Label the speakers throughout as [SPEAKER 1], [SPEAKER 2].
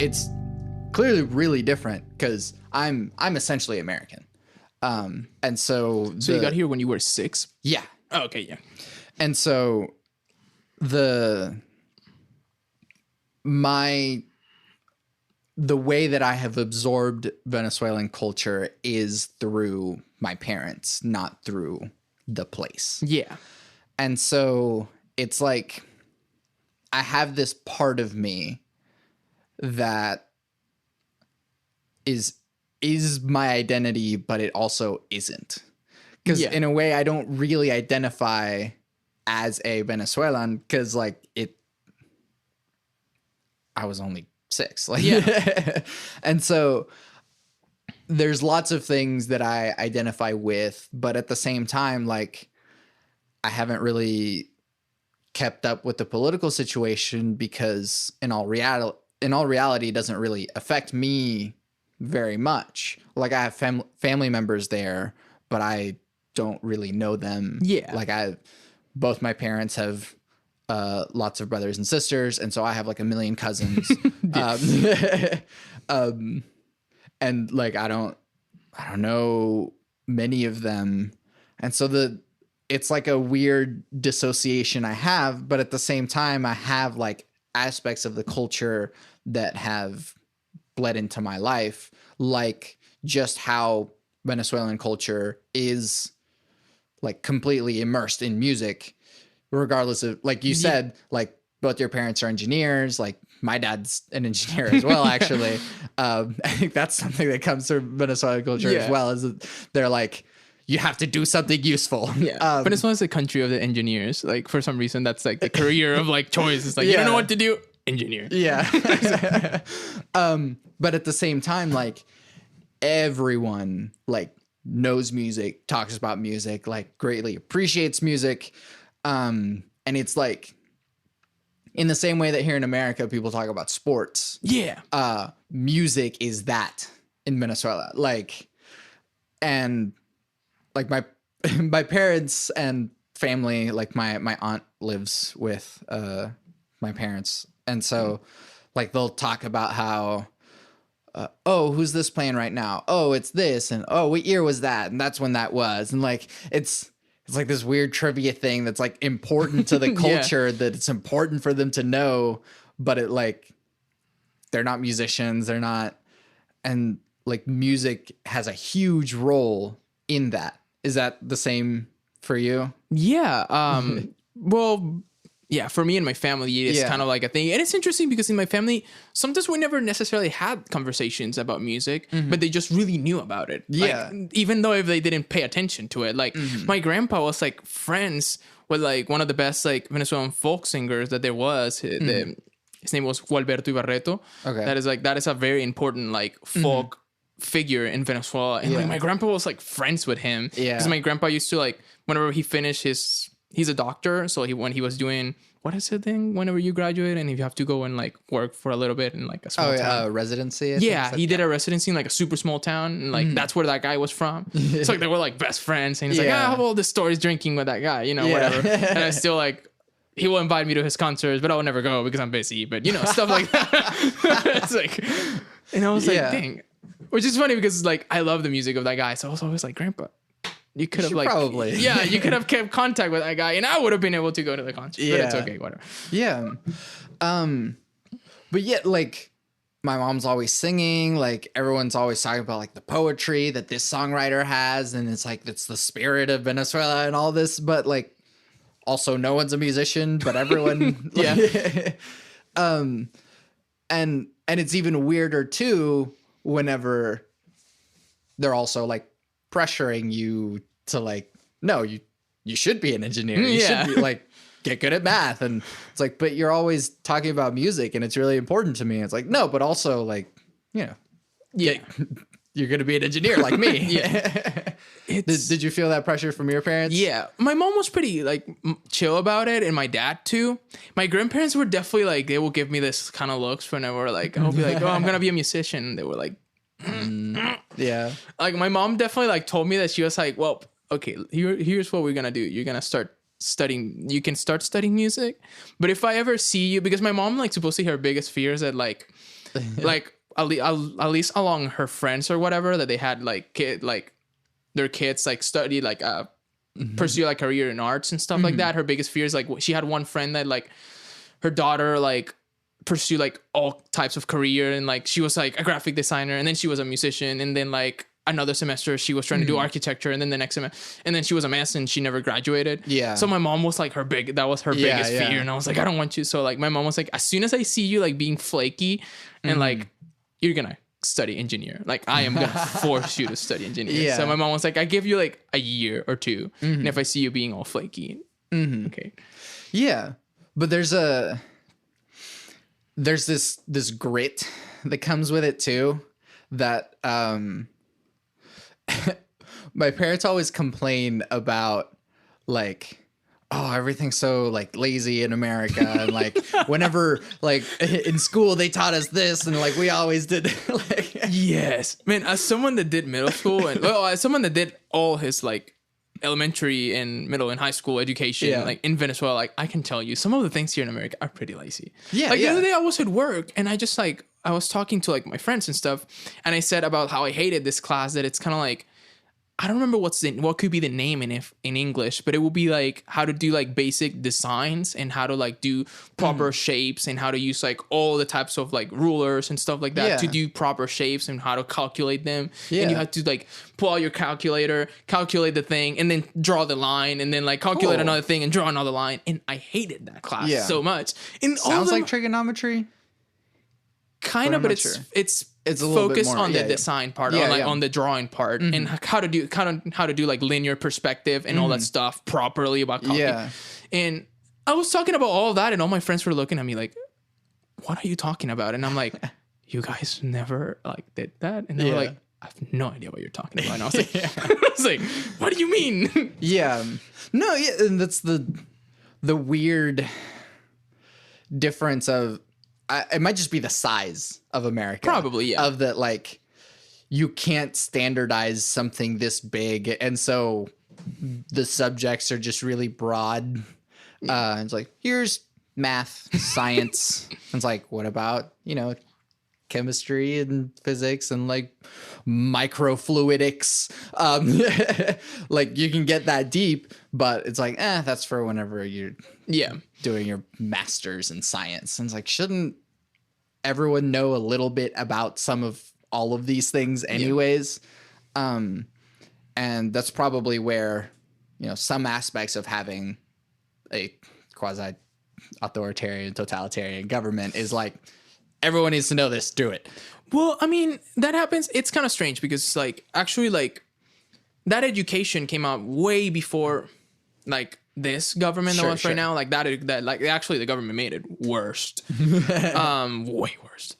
[SPEAKER 1] it's clearly really different because I'm essentially American. And so
[SPEAKER 2] you got here when you were 6?
[SPEAKER 1] Yeah.
[SPEAKER 2] Oh, okay, yeah.
[SPEAKER 1] And so the way that I have absorbed Venezuelan culture is through my parents, not through the place.
[SPEAKER 2] Yeah.
[SPEAKER 1] And so it's like I have this part of me that is my identity, but it also isn't. Because in a way, I don't really identify as a Venezuelan because, like, I was only 6. Like, and so there's lots of things that I identify with, but at the same time, like, I haven't really kept up with the political situation because in all reality, it doesn't really affect me very much. Like, I have family members there, but I don't really know them.
[SPEAKER 2] Yeah.
[SPEAKER 1] Like, both my parents have lots of brothers and sisters, and so I have like a million cousins. And like I don't know many of them. And so it's like a weird dissociation I have, but at the same time I have like aspects of the culture that have bled into my life, like just how Venezuelan culture is like completely immersed in music, regardless of, like you said, like both your parents are engineers. Like my dad's an engineer as well, actually. I think that's something that comes from Venezuelan culture as well, is that they're like, you have to do something useful.
[SPEAKER 2] Yeah. Venezuela is the country of the engineers. Like for some reason, that's like the career of like choice. It's like, you don't know what to do, engineer.
[SPEAKER 1] Yeah. But at the same time, like everyone like knows music, talks about music, like greatly appreciates music. And it's like in the same way that here in America, people talk about sports.
[SPEAKER 2] Yeah.
[SPEAKER 1] Music is that in Venezuela. Like, and like my parents and family, like my aunt lives with my parents. And so like they'll talk about how, oh, who's this playing right now? Oh, it's this. And oh, what year was that? And that's when that was. And like, it's like this weird trivia thing that's like important to the culture, that it's important for them to know, but it like, they're not musicians. They're not. And like music has a huge role in that. Is that the same for you?
[SPEAKER 2] Yeah. Well, yeah, for me and my family, it's kind of like a thing. And it's interesting because in my family, sometimes we never necessarily had conversations about music, but they just really knew about it.
[SPEAKER 1] Yeah.
[SPEAKER 2] Like, even though if they didn't pay attention to it. Like my grandpa was like friends with like one of the best like Venezuelan folk singers that there was. His name was Gualberto Ibarreto.
[SPEAKER 1] Okay.
[SPEAKER 2] That is a very important like folk figure in Venezuela. And like my grandpa was like friends with him. Yeah. Because my grandpa used to like, whenever he finished he's a doctor, so when he was doing, what is the thing whenever you graduate and if you have to go and like work for a little bit in like a small town?
[SPEAKER 1] Residency.
[SPEAKER 2] He did a residency in like a super small town, and like that's where that guy was from. It's like they were like best friends, and he's like, I have all the stories drinking with that guy, you know, whatever. And I still like, he will invite me to his concerts, but I will never go because I'm busy. But you know, stuff like that. It's like, and I was like, dang, which is funny because like I love the music of that guy, so I was always like, Grandpa, you could have like
[SPEAKER 1] probably
[SPEAKER 2] you could have kept contact with that guy and I would have been able to go to the concert. But it's okay, whatever.
[SPEAKER 1] But yet like my mom's always singing, like everyone's always talking about like the poetry that this songwriter has, and it's like it's the spirit of Venezuela and all this, but like also no one's a musician, but everyone and it's even weirder too whenever they're also like pressuring you to like, no, you should be an engineer. You should be like, get good at math. And it's like, but you're always talking about music and it's really important to me. It's like, no, but also like, you know, you're going to be an engineer like me. Did you feel that pressure from your parents?
[SPEAKER 2] Yeah. My mom was pretty like chill about it, and my dad too. My grandparents were definitely like, they will give me this kind of looks whenever like, I'll be like, oh, I'm going to be a musician. They were like, like my mom definitely like told me that she was like, well, okay, here's what we're gonna do. You're gonna start studying. You can start studying music, but if I ever see you, because my mom like supposedly her biggest fear is that like like at least along her friends or whatever, that they had like their kids like study like pursue like career in arts and stuff like that. Her biggest fear is like she had one friend that like her daughter like pursue like all types of career, and like she was like a graphic designer, and then she was a musician, and then like another semester she was trying to do architecture, and then the next semester, and then she was a mess and she never graduated.
[SPEAKER 1] Yeah.
[SPEAKER 2] So my mom was like that was her biggest fear, and I was like, I don't want you. So like my mom was like, as soon as I see you like being flaky and like you're gonna study engineer, like I am gonna force you to study engineer.
[SPEAKER 1] Yeah.
[SPEAKER 2] So my mom was like, I give you like a year or two, and if I see you being all flaky, okay.
[SPEAKER 1] Yeah, but there's this grit that comes with it too, that my parents always complain about, like, oh, everything's so like lazy in America, and like whenever like in school they taught us this, and like we always did like
[SPEAKER 2] Yes, man, as someone that did middle school, and well, as someone that did all his like elementary and middle and high school education like in Venezuela, like I can tell you some of the things here in America are pretty lazy. Like the other day I was at work, and I just like I was talking to like my friends and stuff, and I said about how I hated this class, that it's kind of like, I don't remember what could be the name in English, but it will be like how to do like basic designs, and how to like do proper shapes, and how to use like all the types of like rulers and stuff like that to do proper shapes, and how to calculate them. And you have to like pull out your calculator, calculate the thing, and then draw the line, and then like calculate another thing and draw another line. And I hated that class so much. And
[SPEAKER 1] sounds like trigonometry.
[SPEAKER 2] Kind of, but it's a focus on the design part, on the drawing part, and how to do like linear perspective and all that stuff properly about copying. And I was talking about all of that, and all my friends were looking at me like, "What are you talking about?" And I'm like, "You guys never like did that?" And they were like, "I have no idea what you're talking about." And I was like, I was like, "What do you mean?"
[SPEAKER 1] No, and that's the weird difference of. It might just be the size of America.
[SPEAKER 2] Probably, yeah.
[SPEAKER 1] Of that, like, you can't standardize something this big, and so the subjects are just really broad. It's like, here's math, science. It's like, what about, chemistry and physics and like microfluidics? Like you can get that deep, but it's like, that's for whenever you're doing your master's in science. And it's like, shouldn't everyone know a little bit about some of all of these things anyways? And that's probably where, some aspects of having a quasi authoritarian, totalitarian government is like, everyone needs to know this, do it.
[SPEAKER 2] Well, I mean, that happens. It's kind of strange because like, actually like that education came out way before like this government that was right now. Like that like actually the government made it worst. Way worse.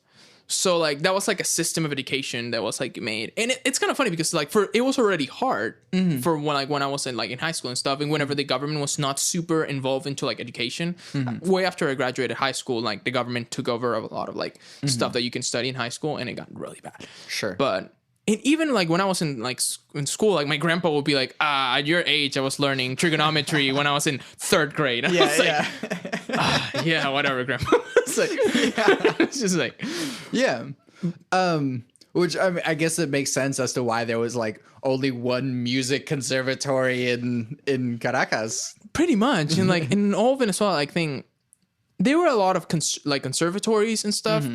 [SPEAKER 2] So like that was like a system of education that was like made, and it's kind of funny because like it was already hard for when I was in high school and stuff, and whenever the government was not super involved into like education. Way after I graduated high school, like the government took over a lot of like stuff that you can study in high school, and it got really bad. But and even like when I was in school, like my grandpa would be like, at your age, I was learning trigonometry when I was in 3rd grade. And I was like, whatever, grandpa. It's like, it's just like,
[SPEAKER 1] which I mean, I guess it makes sense as to why there was like only one music conservatory in Caracas.
[SPEAKER 2] Pretty much. And like in all Venezuela, like there were a lot of conservatories and stuff.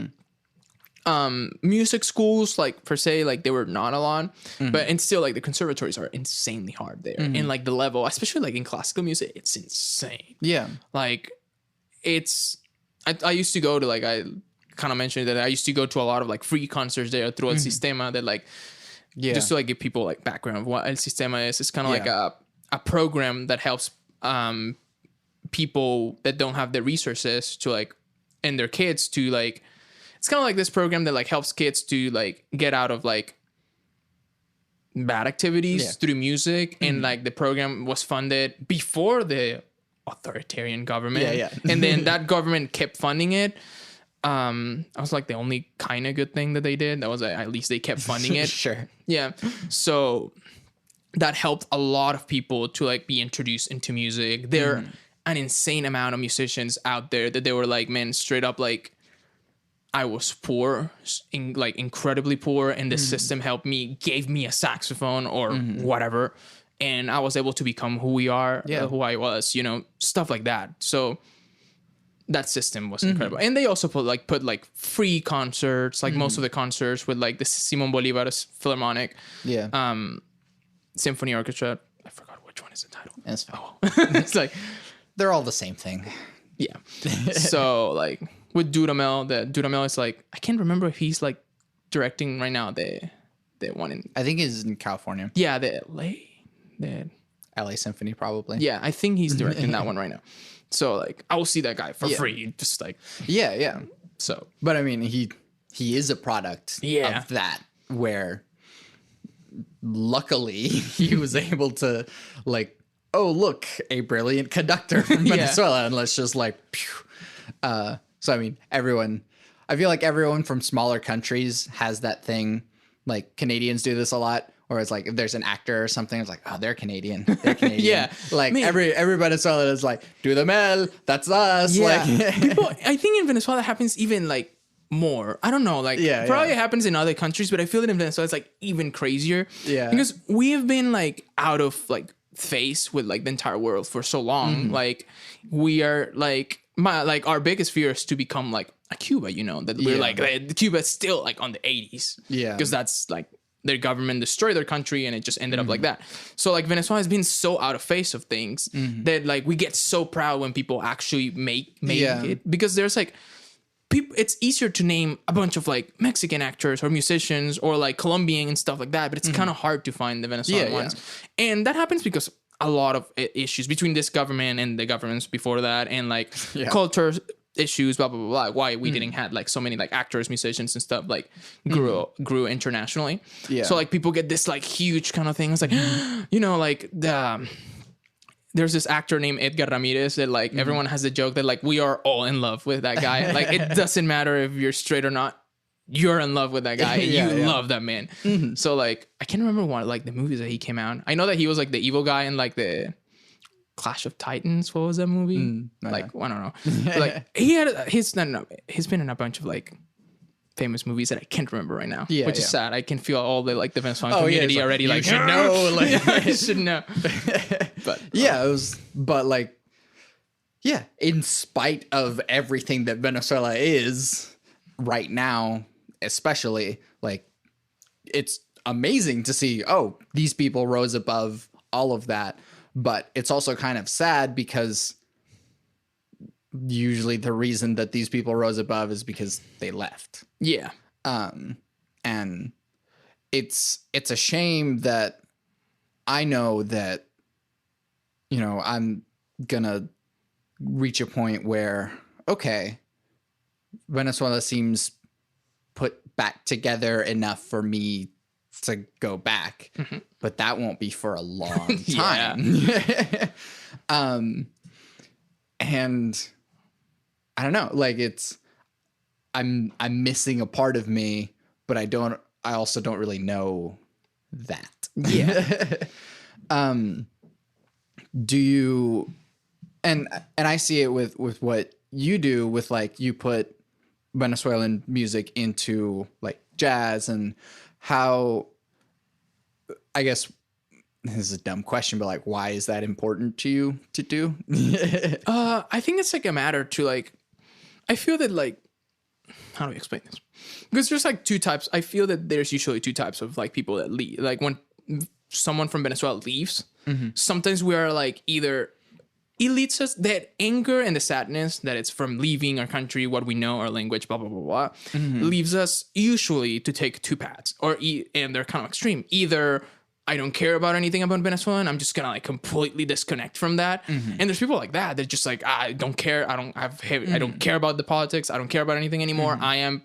[SPEAKER 2] Music schools, like per se, like they were not a lot, but and still like the conservatories are insanely hard there, and like the level, especially like in classical music, it's insane. Like I used to go to like, I kind of mentioned that I used to go to a lot of like free concerts there through El Sistema, that like just to like give people like background of what El Sistema is. It's kind of like a program that helps people that don't have the resources to like, and their kids to like. It's kind of like this program that like helps kids to like get out of like bad activities through music. And like the program was funded before the authoritarian government. And then that government kept funding it. I was like the only kind of good thing that they did. That was at least they kept funding it. So that helped a lot of people to like be introduced into music. There are an insane amount of musicians out there that they were like, man, straight up like, I was poor, incredibly poor, and the system gave me a saxophone or whatever, and I was able to become who we are, who I was, stuff like that. So that system was incredible. And they also put free concerts, most of the concerts with the Simon Bolivar's Philharmonic, Symphony Orchestra. I forgot which one is the title. It's
[SPEAKER 1] they're all the same thing.
[SPEAKER 2] Yeah. So with Dudamel is I can't remember if he's directing right now the one in,
[SPEAKER 1] I think he's in California.
[SPEAKER 2] Yeah, the
[SPEAKER 1] LA Symphony probably.
[SPEAKER 2] Yeah, I think he's directing that one right now. So I will see that guy for free. Just
[SPEAKER 1] yeah.
[SPEAKER 2] So,
[SPEAKER 1] but I mean he is a product of that, where luckily he was able to oh look, a brilliant conductor from Venezuela, and let's just pew. So I mean I feel like everyone from smaller countries has that thing. Canadians do this a lot, or it's if there's an actor or something, it's oh, they're Canadian.
[SPEAKER 2] Yeah.
[SPEAKER 1] Every Venezuelan is Dudamel, that's us.
[SPEAKER 2] Yeah. People, I think in Venezuela it happens even more. I don't know. Probably it happens in other countries, but I feel that in Venezuela it's even crazier.
[SPEAKER 1] Yeah.
[SPEAKER 2] Because we have been out of phase with the entire world for so long. We are our biggest fear is to become a Cuba, that we're Cuba's still on the 80s.
[SPEAKER 1] Yeah.
[SPEAKER 2] Because that's their government destroyed their country and it just ended up like that. So Venezuela has been so out of phase of things that we get so proud when people actually make it, because there's people, it's easier to name a bunch of Mexican actors or musicians or Colombian and stuff like that, but it's kind of hard to find the Venezuelan ones. And that happens because a lot of issues between this government and the governments before that, and culture issues, blah blah blah blah. Why we didn't have so many actors, musicians, and stuff grew internationally. Yeah. So people get this huge kind of thing. It's there's this actor named Edgar Ramirez that everyone has the joke that we are all in love with that guy. It doesn't matter if you're straight or not. You're in love with that guy. You love that man. So I can't remember what the movies that he came out. I know that he was the evil guy in the Clash of Titans. What was that movie? I don't know. But, he's been in a bunch of famous movies that I can't remember right now. Which is sad. I can feel all the Venezuelan community already.
[SPEAKER 1] You should know.
[SPEAKER 2] I should know. But
[SPEAKER 1] it was. But in spite of everything that Venezuela is right now, especially it's amazing to see, oh, these people rose above all of that. But it's also kind of sad because usually the reason that these people rose above is because they left.
[SPEAKER 2] Yeah.
[SPEAKER 1] And it's a shame that I know that, I'm gonna reach a point where, okay, Venezuela seems put back together enough for me to go back, but that won't be for a long time. And I don't know, I'm missing a part of me, but I also don't really know that.
[SPEAKER 2] Yeah.
[SPEAKER 1] Do you, and I see it with what you do with you put Venezuelan music into jazz, and how, I guess this is a dumb question, but why is that important to you to do?
[SPEAKER 2] I think it's a matter to I feel that how do we explain this? Because there's two types. I feel that there's usually two types of people that leave. When someone from Venezuela leaves, sometimes we are either it leads us, that anger and the sadness that it's from leaving our country, what we know, our language, blah, blah, blah, blah, leaves us usually to take two paths, and they're kind of extreme. Either I don't care about anything about Venezuela, and I'm just gonna completely disconnect from that. And there's people like that. They're just I don't care. I don't care about the politics. I don't care about anything anymore. I am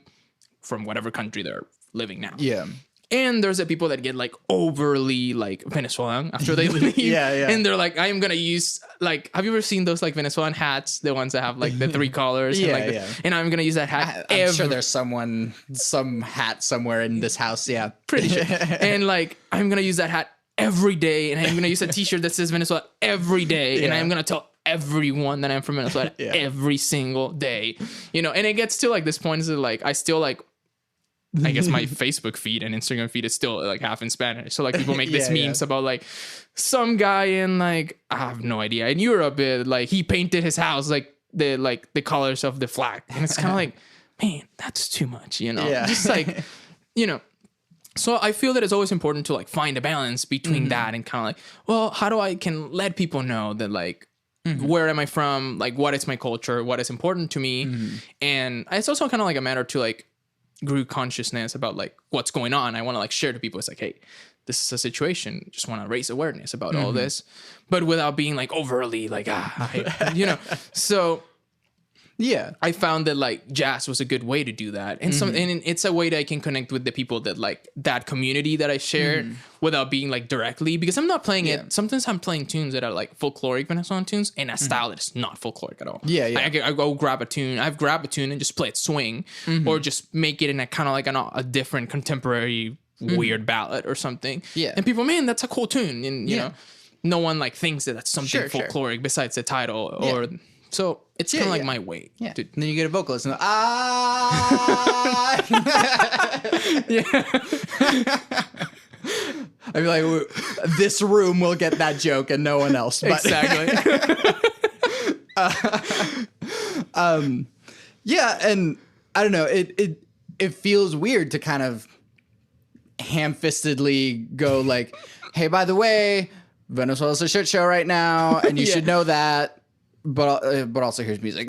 [SPEAKER 2] from whatever country they're living now.
[SPEAKER 1] Yeah.
[SPEAKER 2] And there's the people that get overly Venezuelan after they leave. And they're I am gonna use have you ever seen those Venezuelan hats, the ones that have the three collars? And I'm gonna use that hat.
[SPEAKER 1] I'm sure there's some hat somewhere in this house. Yeah,
[SPEAKER 2] pretty sure. And I'm gonna use that hat every day, and I'm gonna use a T-shirt that says Venezuela every day, and I'm gonna tell everyone that I'm from Venezuela every single day, you know. And it gets to like this point is that like I still like, I guess my Facebook feed and Instagram feed is still like half in Spanish. So like people make these memes about like some guy in like, I have no idea, in Europe, like he painted his house like the colors of the flag. And it's kind of like, man, that's too much, you know? Just like, you know. So I feel that it's always important to like find a balance between that and kind of like, well, how do I can let people know that like, where am I from? Like, what is my culture? What is important to me? And it's also kind of like a matter to like grew consciousness about like what's going on. I want to like share to people. It's like, hey, this is a situation. Just want to raise awareness about all this, but without being like overly like, you know. So yeah, I found that like jazz was a good way to do that. And and it's a way that I can connect with the people that like that community that I share without being like directly, because I'm not playing it. Sometimes I'm playing tunes that are like folkloric Venezuelan tunes in a style that is not folkloric at all. I go grab a tune. I've grabbed a tune and just play it swing or just make it in a kind of like a different contemporary weird ballad or something. And people, man, that's a cool tune. And you know, no one like thinks that that's something folkloric besides the title or so it's kind of like my way.
[SPEAKER 1] And then you get a vocalist and I'd be like, this room will get that joke and no one else. But
[SPEAKER 2] exactly.
[SPEAKER 1] And I don't know, it feels weird to kind of ham-fistedly go like, hey, by the way, Venezuela's a shit show right now, and you should know that. But also here's music.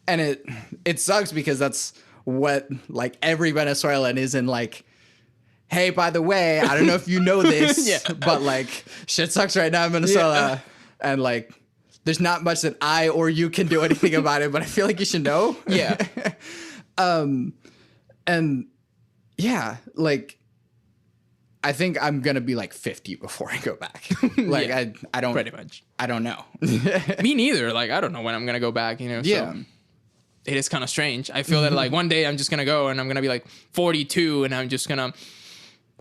[SPEAKER 1] And it sucks because that's what like every Venezuelan is in like, hey, by the way, I don't know if you know this, but like shit sucks right now in Venezuela, and like there's not much that I or you can do anything about it, but I feel like you should know. And like I think I'm gonna be like 50 before I go back. Like I don't
[SPEAKER 2] pretty much.
[SPEAKER 1] I don't know.
[SPEAKER 2] Me neither. Like I don't know when I'm gonna go back. You know. So it is kind of strange. I feel that like one day I'm just gonna go and I'm gonna be like 42 and I'm just gonna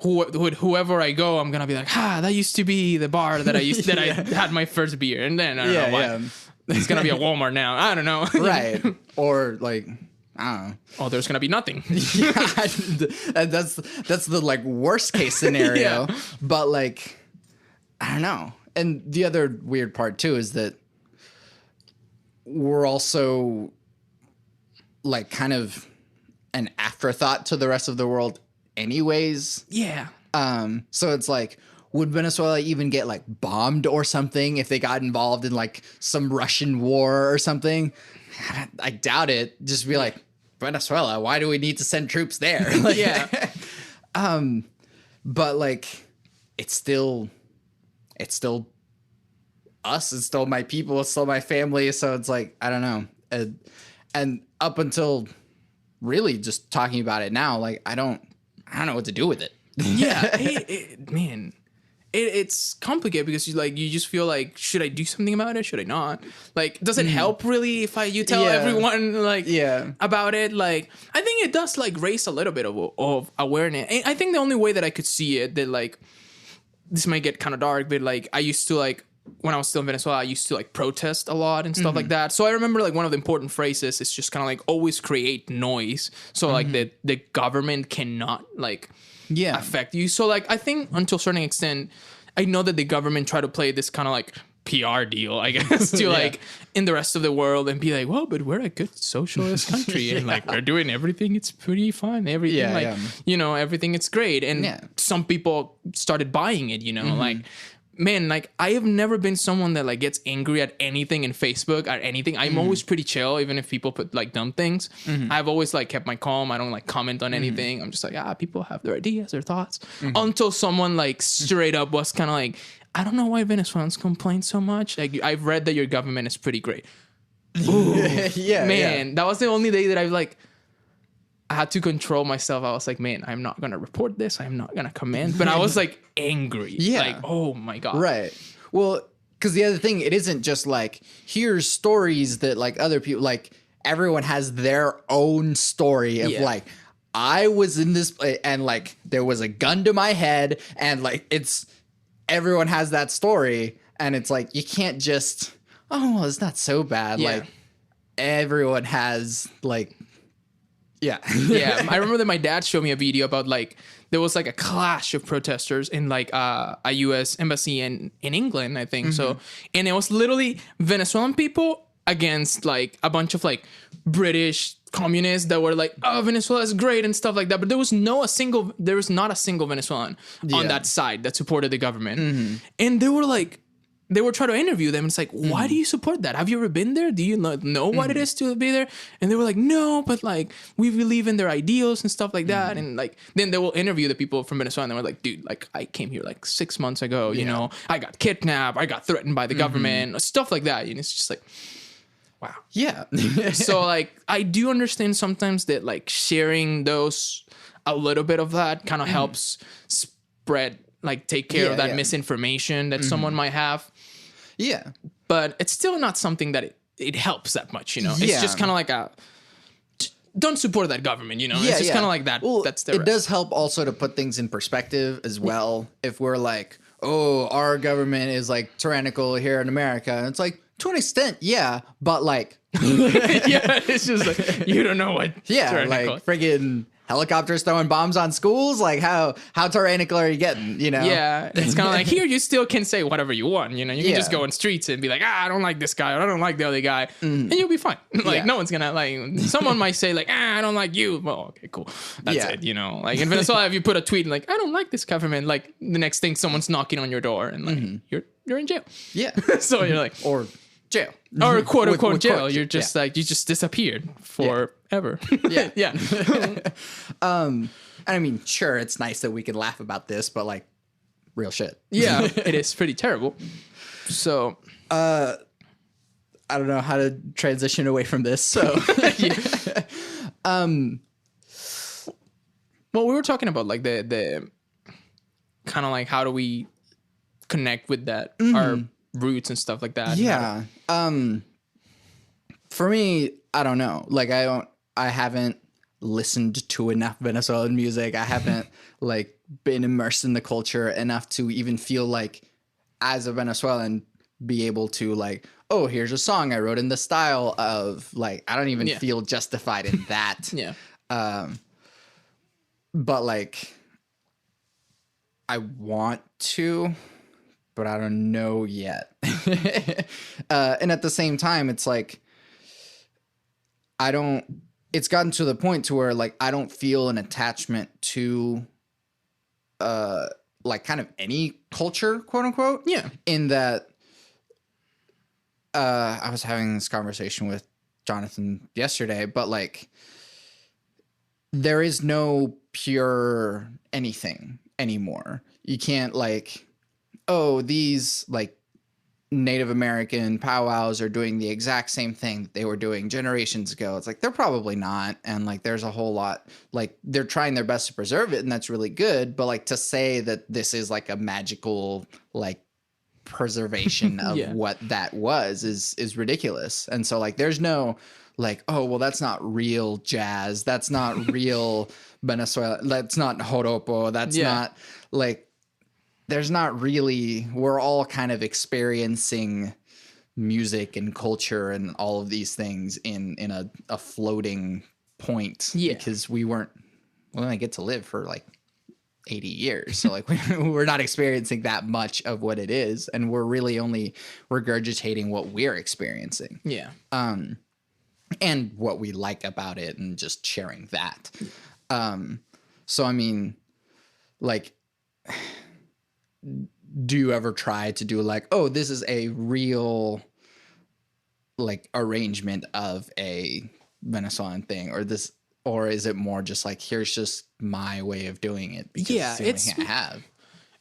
[SPEAKER 2] whoever I go, I'm gonna be like, that used to be the bar that I used I had my first beer, and then I don't know why it's gonna be a Walmart now. I don't know.
[SPEAKER 1] Right. Or like, I don't know.
[SPEAKER 2] Oh, there's gonna be nothing.
[SPEAKER 1] That's the like worst case scenario. But like, I don't know. And the other weird part too is that we're also like kind of an afterthought to the rest of the world anyways. So it's like, would Venezuela even get like bombed or something if they got involved in like some Russian war or something? I doubt it. Just be like, Venezuela, why do we need to send troops there? Like, but like, it's still us. It's still my people. It's still my family. So it's like, I don't know. And up until really just talking about it now, like, I don't know what to do with it.
[SPEAKER 2] Man. It's complicated because you just feel like, should I do something about it? Should I not? Like, does it help really if you tell everyone like about it? Like, I think it does like raise a little bit of awareness. And I think the only way that I could see it, that like, this might get kind of dark, but like I used to like, when I was still in Venezuela, I used to like protest a lot and stuff like that. So I remember like one of the important phrases is just kind of like always create noise. So like the government cannot like affect you. So like I think until a certain extent, I know that the government try to play this kind of like PR deal, I guess, to like in the rest of the world and be like, well, but we're a good socialist country and like we're doing everything. It's pretty fun. Everything you know, everything it's great. And some people started buying it, you know, like, man, like I have never been someone that like gets angry at anything in Facebook or anything. I'm always pretty chill, even if people put like dumb things. I've always like kept my calm. I don't like comment on anything. I'm just like, people have their ideas, their thoughts. Until someone like straight up was kind of like, I don't know why Venezuelans complain so much. Like I've read that your government is pretty great. Ooh, man, that was the only day that I had to control myself. I was like, man, I'm not going to report this. I'm not going to comment. But I was like angry. Like, oh my God.
[SPEAKER 1] Right. Well, because the other thing, it isn't just like, here's stories that like other people, like everyone has their own story of like, I was in this and like there was a gun to my head and like everyone has that story. And it's like, you can't just, oh, well, it's not so bad.
[SPEAKER 2] Yeah.
[SPEAKER 1] Like, everyone has, like, yeah.
[SPEAKER 2] Yeah, I remember that my dad showed me a video about like there was like a clash of protesters in like a U.S. embassy in England, I think. So, and it was literally Venezuelan people against like a bunch of like British communists that were like, oh, Venezuela is great and stuff like that. But there was not a single Venezuelan on that side that supported the government, and they were like. They were trying to interview them. It's like, why do you support that? Have you ever been there? Do you know what it is to be there? And they were like, no, but like we believe in their ideals and stuff like that. And like then they will interview the people from Venezuela and they were like, dude, like I came here like 6 months ago, you know, I got kidnapped, I got threatened by the government, stuff like that. And it's just like, wow.
[SPEAKER 1] Yeah.
[SPEAKER 2] So like I do understand sometimes that like sharing those a little bit of that kind of helps spread, like take care of that misinformation that someone might have.
[SPEAKER 1] Yeah.
[SPEAKER 2] But it's still not something that it helps that much, you know? It's just kind of like don't support that government, you know? It's just kind of like that.
[SPEAKER 1] Well,
[SPEAKER 2] that's
[SPEAKER 1] it does help also to put things in perspective as well. If we're like, oh, our government is like tyrannical here in America. And it's like, to an extent, yeah. But like...
[SPEAKER 2] yeah, it's just like, you don't know what
[SPEAKER 1] like friggin' helicopters throwing bombs on schools, like how tyrannical are you getting, you know?
[SPEAKER 2] Yeah, it's kind of like here you still can say whatever you want, you know? You can just go in streets and be like, I don't like this guy or I don't like the other guy, and you'll be fine. Like no one's gonna like, someone might say like, I don't like you. Well, okay, cool. That's it, you know? Like in Venezuela, if you put a tweet like, I don't like this government, like the next thing someone's knocking on your door and like you're in jail.
[SPEAKER 1] Yeah.
[SPEAKER 2] So you're like,
[SPEAKER 1] or jail.
[SPEAKER 2] Or quote unquote jail.
[SPEAKER 1] Quote,
[SPEAKER 2] you're just like, you just disappeared forever.
[SPEAKER 1] Yeah.
[SPEAKER 2] Yeah.
[SPEAKER 1] And I mean, sure, it's nice that we can laugh about this, but like real shit.
[SPEAKER 2] Yeah, it is pretty terrible. So
[SPEAKER 1] I don't know how to transition away from this. So
[SPEAKER 2] well, we were talking about like the kind of like how do we connect with that our roots and stuff like that.
[SPEAKER 1] Yeah. For me, I don't know. Like I haven't listened to enough Venezuelan music. I haven't like been immersed in the culture enough to even feel like as a Venezuelan be able to like, oh, here's a song I wrote in the style of like, I don't even feel justified in that. But like I want to, but I don't know yet. And at the same time, it's like, it's gotten to the point to where like, I don't feel an attachment to, like kind of any culture, quote unquote.
[SPEAKER 2] Yeah.
[SPEAKER 1] In that, I was having this conversation with Jonathan yesterday, but like, there is no pure anything anymore. You can't like, oh, these like Native American powwows are doing the exact same thing that they were doing generations ago. It's like, they're probably not. And like, there's a whole lot, like they're trying their best to preserve it and that's really good. But like to say that this is like a magical, like preservation of what that was is ridiculous. And so like, there's no like, oh, well, that's not real jazz. That's not real Venezuela. That's not joropo. That's not like, there's not really, we're all kind of experiencing music and culture and all of these things in a floating point because we only get to live for like 80 years. So like we're not experiencing that much of what it is. And we're really only regurgitating what we're experiencing.
[SPEAKER 2] Yeah.
[SPEAKER 1] And what we like about it and just sharing that. So, I mean, like, do you ever try to do like, oh, this is a real like arrangement of a Venezuelan thing or is it more just like, here's just my way of doing it? Because it's the only thing I have.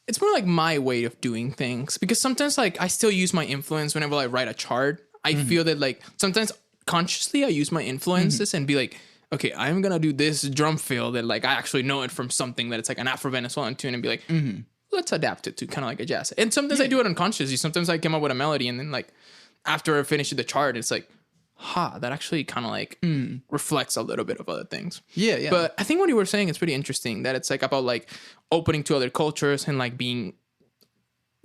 [SPEAKER 2] It's more like my way of doing things because sometimes like I still use my influence whenever I write a chart. I feel that like sometimes consciously I use my influences and be like, okay, I'm going to do this drum fill that like I actually know it from something that it's like an Afro-Venezuelan tune and be like, let's adapt it to kind of like a jazz. And sometimes I do it unconsciously. Sometimes I come up with a melody and then like after I finish the chart, it's like, that actually kind of like reflects a little bit of other things.
[SPEAKER 1] Yeah.
[SPEAKER 2] But I think what you were saying is pretty interesting that it's like about like opening to other cultures and like being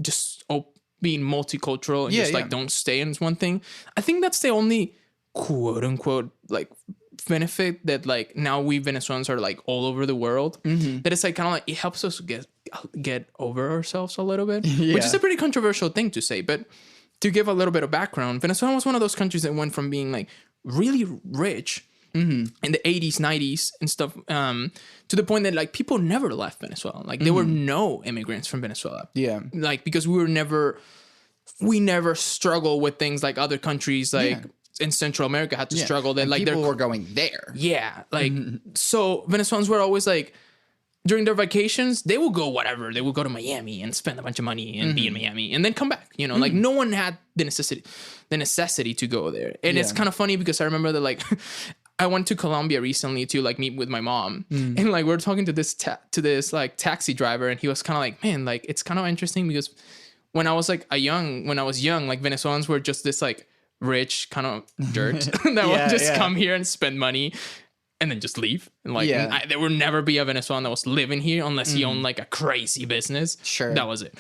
[SPEAKER 2] just being multicultural and
[SPEAKER 1] Yeah,
[SPEAKER 2] just like
[SPEAKER 1] yeah.
[SPEAKER 2] don't stay in one thing. I think that's the only quote unquote like benefit that like now we Venezuelans are like all over the world. That it's like kind of like it helps us get over ourselves a little bit, which is a pretty controversial thing to say. But to give a little bit of background, Venezuela was one of those countries that went from being like really rich in the 80s, 90s and stuff, to the point that like people never left Venezuela. Like there were no immigrants from Venezuela.
[SPEAKER 1] Yeah.
[SPEAKER 2] Like because we never struggle with things like other countries like in Central America had to struggle. That like
[SPEAKER 1] people were going there.
[SPEAKER 2] Yeah. Like so Venezuelans were always like during their vacations, they will go whatever. They will go to Miami and spend a bunch of money and be in Miami and then come back. You know, like no one had the necessity to go there. And it's kind of funny because I remember that like I went to Colombia recently to like meet with my mom, and like we were talking to this like taxi driver, and he was kind of like, man, like it's kind of interesting because when I was young, like Venezuelans were just this like rich kind of dirt that would just come here and spend money and then just leave. And like there would never be a Venezuelan that was living here unless he owned like a crazy business.
[SPEAKER 1] Sure.
[SPEAKER 2] That was it.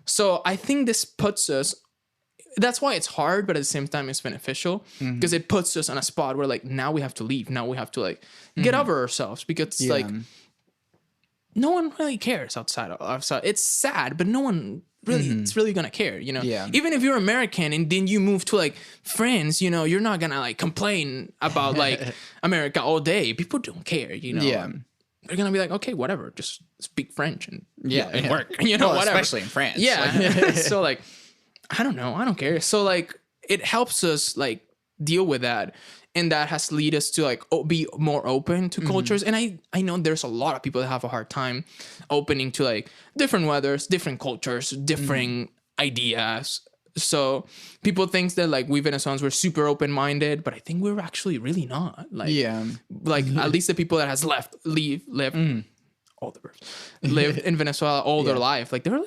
[SPEAKER 2] So I think this puts us, that's why it's hard, but at the same time it's beneficial because it puts us on a spot where like now we have to leave. Now we have to like get over ourselves because like no one really cares outside. It's sad, but no one really it's really gonna care, you know. Even if you're American and then you move to like France, you know, you're not gonna like complain about like America all day. People don't care, you know. They're gonna be like, okay, whatever, just speak French and and work, you know. Whatever,
[SPEAKER 1] especially in France.
[SPEAKER 2] So like I don't know, I don't care. So like it helps us like deal with that, and that has lead us to like be more open to cultures. And I know there's a lot of people that have a hard time opening to like different weathers, different cultures, different ideas. So people think that like we Venezuelans were super open-minded, but I think we're actually really not. Like like at least the people that has lived all the birds lived in Venezuela all their life. Like they're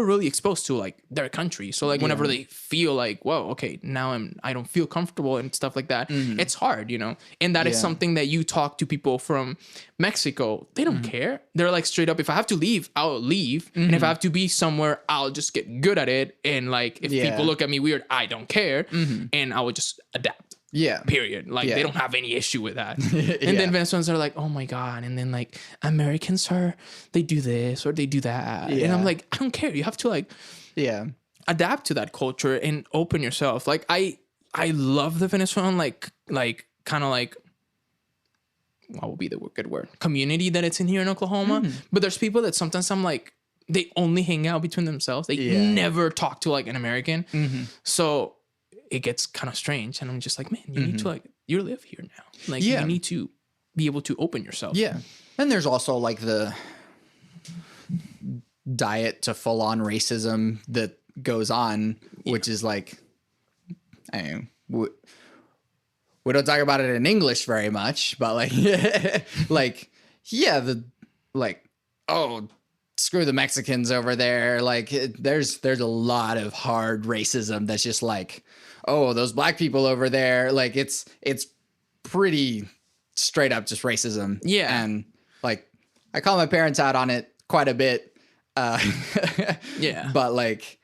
[SPEAKER 2] really exposed to like their country. So like whenever they feel like, whoa, okay, now I don't feel comfortable and stuff like that. It's hard, you know. And that is something that you talk to people from Mexico, they don't care. They're like straight up, if I have to leave, I'll leave. And if I have to be somewhere, I'll just get good at it. And like if people look at me weird, I don't care. And I will just adapt. Period. Like they don't have any issue with that. And then Venezuelans are like, oh my God. And then like Americans they do this or they do that. And I'm like, I don't care. You have to like adapt to that culture and open yourself. Like I love the Venezuelan like kind of like, what would be the good word? Community that it's in here in Oklahoma. But there's people that sometimes I'm like, they only hang out between themselves. They never talk to like an American. So it gets kind of strange, and I'm just like, man, you need to like, you live here now. Like you need to be able to open yourself.
[SPEAKER 1] And there's also like the diet to full on racism that goes on, which is like, I mean, we don't talk about it in English very much, but like, oh, screw the Mexicans over there. Like there's a lot of hard racism that's just like, oh, those black people over there. Like it's pretty straight up just racism. And like, I call my parents out on it quite a bit. But like,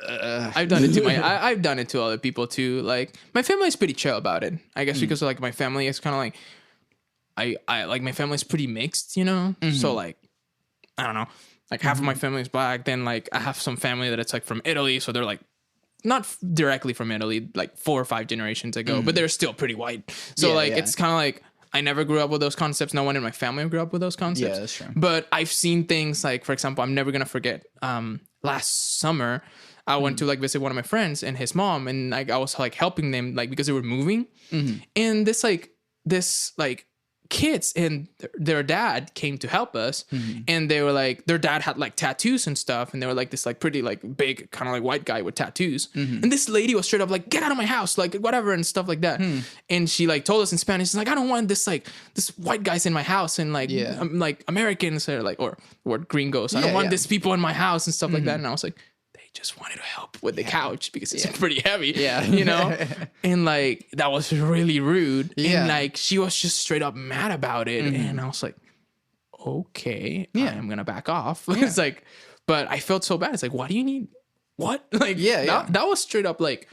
[SPEAKER 2] I've done it to I've done it to other people too. Like my family's pretty chill about it, I guess, because like my family is kind of like, I like my family's pretty mixed, you know? So like, I don't know, like half of my family is black. Then like I have some family that it's like from Italy. So they're like, not directly from Italy, like 4 or 5 generations ago, but they're still pretty white. So it's kind of like, I never grew up with those concepts. No one in my family grew up with those concepts.
[SPEAKER 1] That's true.
[SPEAKER 2] But I've seen things like, for example, I'm never going to forget, last summer, I went to like visit one of my friends and his mom, and like I was like helping them like because they were moving. And this kids and their dad came to help us, and they were like, their dad had like tattoos and stuff, and they were like this like pretty like big kind of like white guy with tattoos, and this lady was straight up like, get out of my house, like whatever and stuff like that. And she like told us in Spanish, she's like, I don't want this like this white guys in my house, and like like Americans are like, or gringos, I don't want these people in my house and stuff like that. And I was like, just wanted to help with the couch because it's pretty heavy, you know? And like, that was really rude. And like, she was just straight up mad about it. And I was like, okay, I'm going to back off. It's like, but I felt so bad. It's like, why do you need what? Like, that was straight up like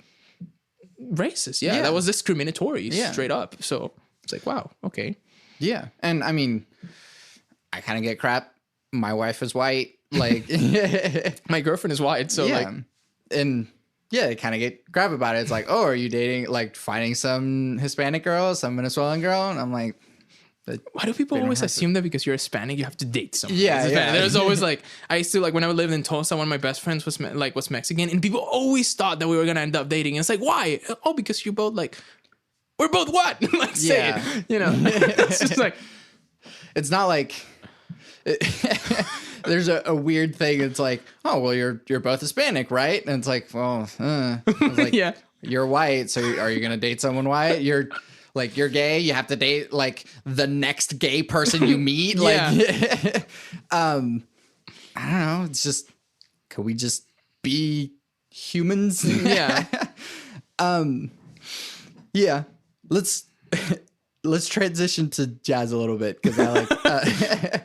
[SPEAKER 2] racist. Yeah, that was discriminatory straight up. So it's like, wow, okay.
[SPEAKER 1] Yeah. And I mean, I kind of get crap. My wife is white. Like,
[SPEAKER 2] my girlfriend is white. So like,
[SPEAKER 1] and I kind of get crap about it. It's like, oh, are you dating, like finding some Hispanic girl, some Venezuelan girl? And I'm like,
[SPEAKER 2] why do people always assume that because you're Hispanic, you have to date someone?
[SPEAKER 1] Yeah.
[SPEAKER 2] There's always like, I used to like when I lived in Tulsa, one of my best friends was Mexican, and people always thought that we were gonna end up dating. And it's like, why? Oh, because you're both like, we're both what? Like, say it. You know, it's just like,
[SPEAKER 1] it's not like there's a weird thing. It's like, oh, well, you're both Hispanic, right? And it's like, well, I was like, you're white, so are you gonna date someone white? You're gay, you have to date like the next gay person you meet. Like, I don't know. It's just, could we just be humans?
[SPEAKER 2] Yeah.
[SPEAKER 1] Yeah. Let's transition to jazz a little bit because I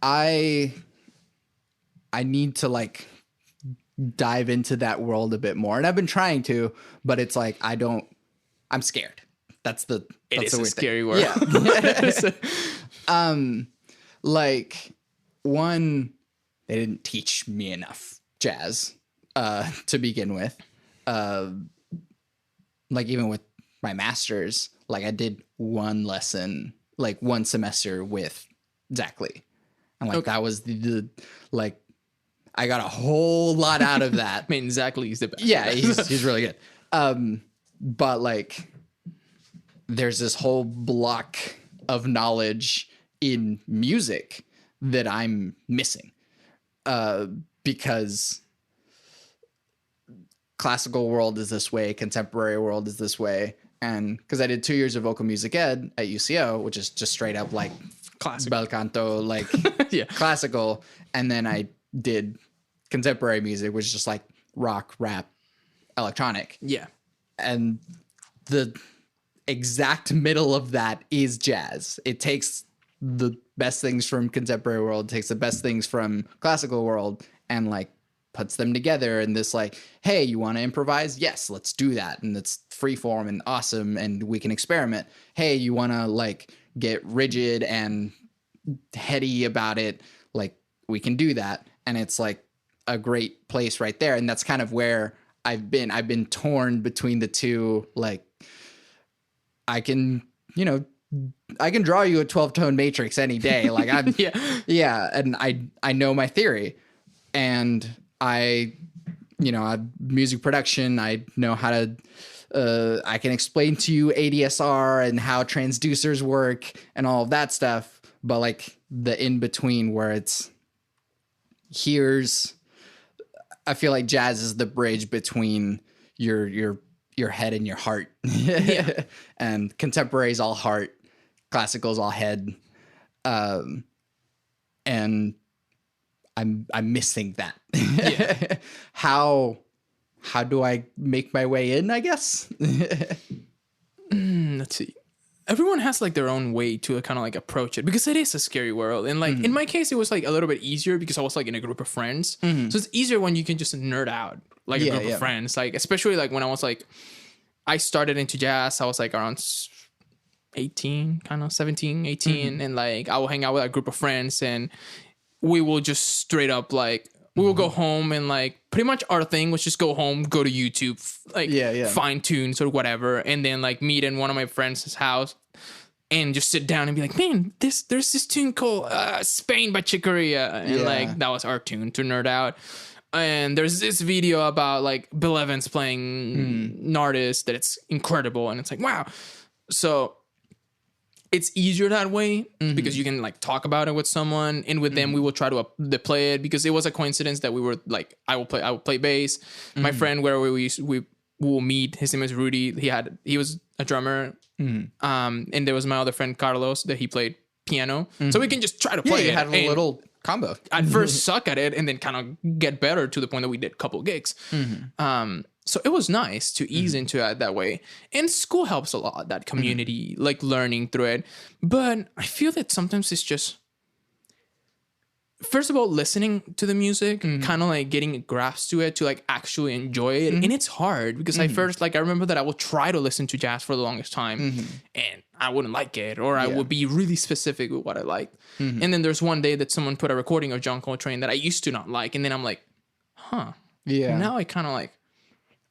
[SPEAKER 1] like. I need to like dive into that world a bit more, and I've been trying to, but it's like I'm scared. That's a
[SPEAKER 2] scary world.
[SPEAKER 1] Yeah. Like, one, they didn't teach me enough jazz to begin with. Like, even with my master's, like I did one lesson, like one semester with Zach Lee, and like that was the like. I got a whole lot out of that.
[SPEAKER 2] I mean, Zach Lee's the best.
[SPEAKER 1] Yeah, he's really good. But like, there's this whole block of knowledge in music that I'm missing, because classical world is this way, contemporary world is this way, and because I did 2 years of vocal music ed at UCO, which is just straight up like
[SPEAKER 2] classical,
[SPEAKER 1] bel canto, like classical, and then I did contemporary music, which is just like rock, rap, electronic.
[SPEAKER 2] Yeah.
[SPEAKER 1] And the exact middle of that is jazz. It takes the best things from contemporary world, takes the best things from classical world, and like puts them together in this like, hey, you want to improvise? Yes, let's do that. And it's freeform and awesome, and we can experiment. Hey, you want to like get rigid and heady about it? Like, we can do that. And it's like a great place right there. And that's kind of where I've been torn between the two. Like, I can draw you a 12-tone matrix any day. Like, I'm and I know my theory, and I music production, I know how to I can explain to you ADSR and how transducers work and all of that stuff, but like the in between where it's I feel like jazz is the bridge between your head and your heart. And contemporary's all heart, classical's all head. And I'm missing that. How do I make my way in, I guess?
[SPEAKER 2] Let's see. Everyone has like their own way to kind of like approach it, because it is a scary world. And like in my case, it was like a little bit easier because I was like in a group of friends. So it's easier when you can just nerd out like a group of friends. Like, especially like when I was like, I started into jazz, I was like around 18, kind of 17, 18. And like, I will hang out with a group of friends, and we will just straight up like, we will go home, and like pretty much our thing was just go home, go to YouTube, like find tunes or whatever, and then like meet in one of my friends' house and just sit down and be like, man, there's this tune called Spain by Chicoria, and like that was our tune to nerd out. And there's this video about like Bill Evans playing an artist that it's incredible, and it's like, wow. So it's easier that way because you can like talk about it with someone, and with them we will try to play it, because it was a coincidence that we were like, I will play bass. My friend where we will meet, his name is Rudy. He was a drummer, and there was my other friend Carlos that he played piano. So we can just try to play it.
[SPEAKER 1] You had a little combo.
[SPEAKER 2] I'd first suck at it, and then kind of get better to the point that we did a couple gigs. So it was nice to ease into it that way. And school helps a lot, that community, like learning through it. But I feel that sometimes it's just, first of all, listening to the music, kind of like getting a grasp to it, to like actually enjoy it. And it's hard because I first, like, I remember that I would try to listen to jazz for the longest time and I wouldn't like it, or I would be really specific with what I liked. And then there's one day that someone put a recording of John Coltrane that I used to not like. And then I'm like, yeah, now I kind of like,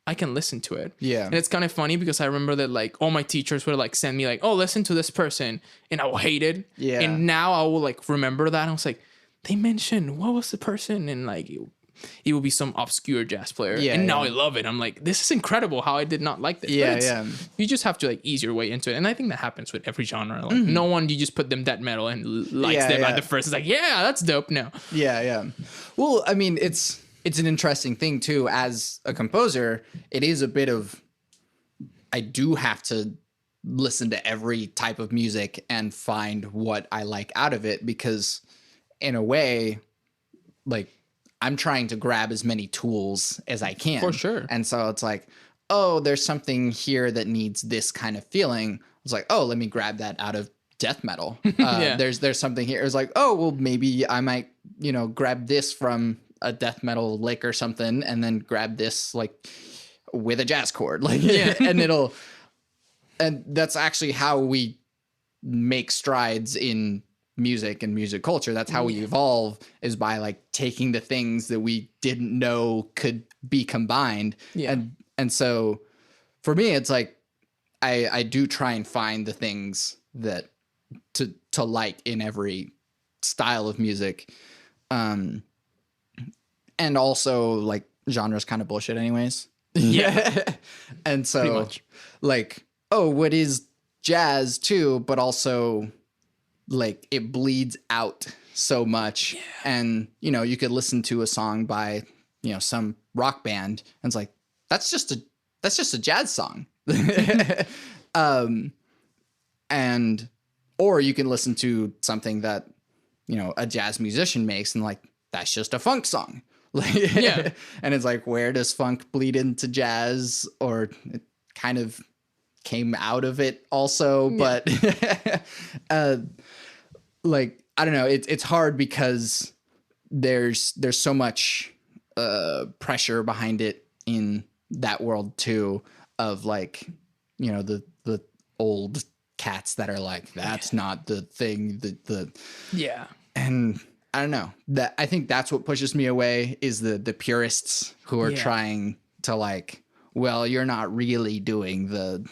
[SPEAKER 2] I can listen to it.
[SPEAKER 1] Yeah.
[SPEAKER 2] And it's kind of funny because I remember that like all my teachers would like send me like, oh, listen to this person. And I will hate it.
[SPEAKER 1] Yeah.
[SPEAKER 2] And now I will like remember that. I was like, they mentioned what was the person? And like, it will be some obscure jazz player.
[SPEAKER 1] Yeah.
[SPEAKER 2] And now I love it. I'm like, this is incredible how I did not like this.
[SPEAKER 1] Yeah.
[SPEAKER 2] You just have to like ease your way into it. And I think that happens with every genre. Like no one, you just put them death metal and likes them at the first. It's like, yeah, that's dope now.
[SPEAKER 1] Yeah. Well, I mean, it's an interesting thing too. As a composer, it is a bit of, I do have to listen to every type of music and find what I like out of it, because in a way, like, I'm trying to grab as many tools as I can.
[SPEAKER 2] For sure.
[SPEAKER 1] And so it's like, oh, there's something here that needs this kind of feeling. It's like, oh, let me grab that out of death metal. There's something here. It's like, oh, well, maybe I might, grab this from a death metal lick or something, and then grab this like with a jazz chord, like, and that's actually how we make strides in music and music culture. That's how we evolve, is by like taking the things that we didn't know could be combined. And so for me, it's like, I do try and find the things that to like in every style of music. And also, like, genre's kind of bullshit anyways.
[SPEAKER 2] Yeah.
[SPEAKER 1] And so, like, oh, what is jazz too, but also, like, it bleeds out so much. Yeah. And, you could listen to a song by, some rock band, and it's like, that's just a jazz song. And, or you can listen to something that, a jazz musician makes, and like, that's just a funk song. And it's like, where does funk bleed into jazz? Or it kind of came out of it also, but like, I don't know, it's hard because there's so much pressure behind it in that world too, of like, the old cats that are like, that's not the thing, and I don't know, that I think that's what pushes me away, is the purists who are trying to like, well, you're not really doing the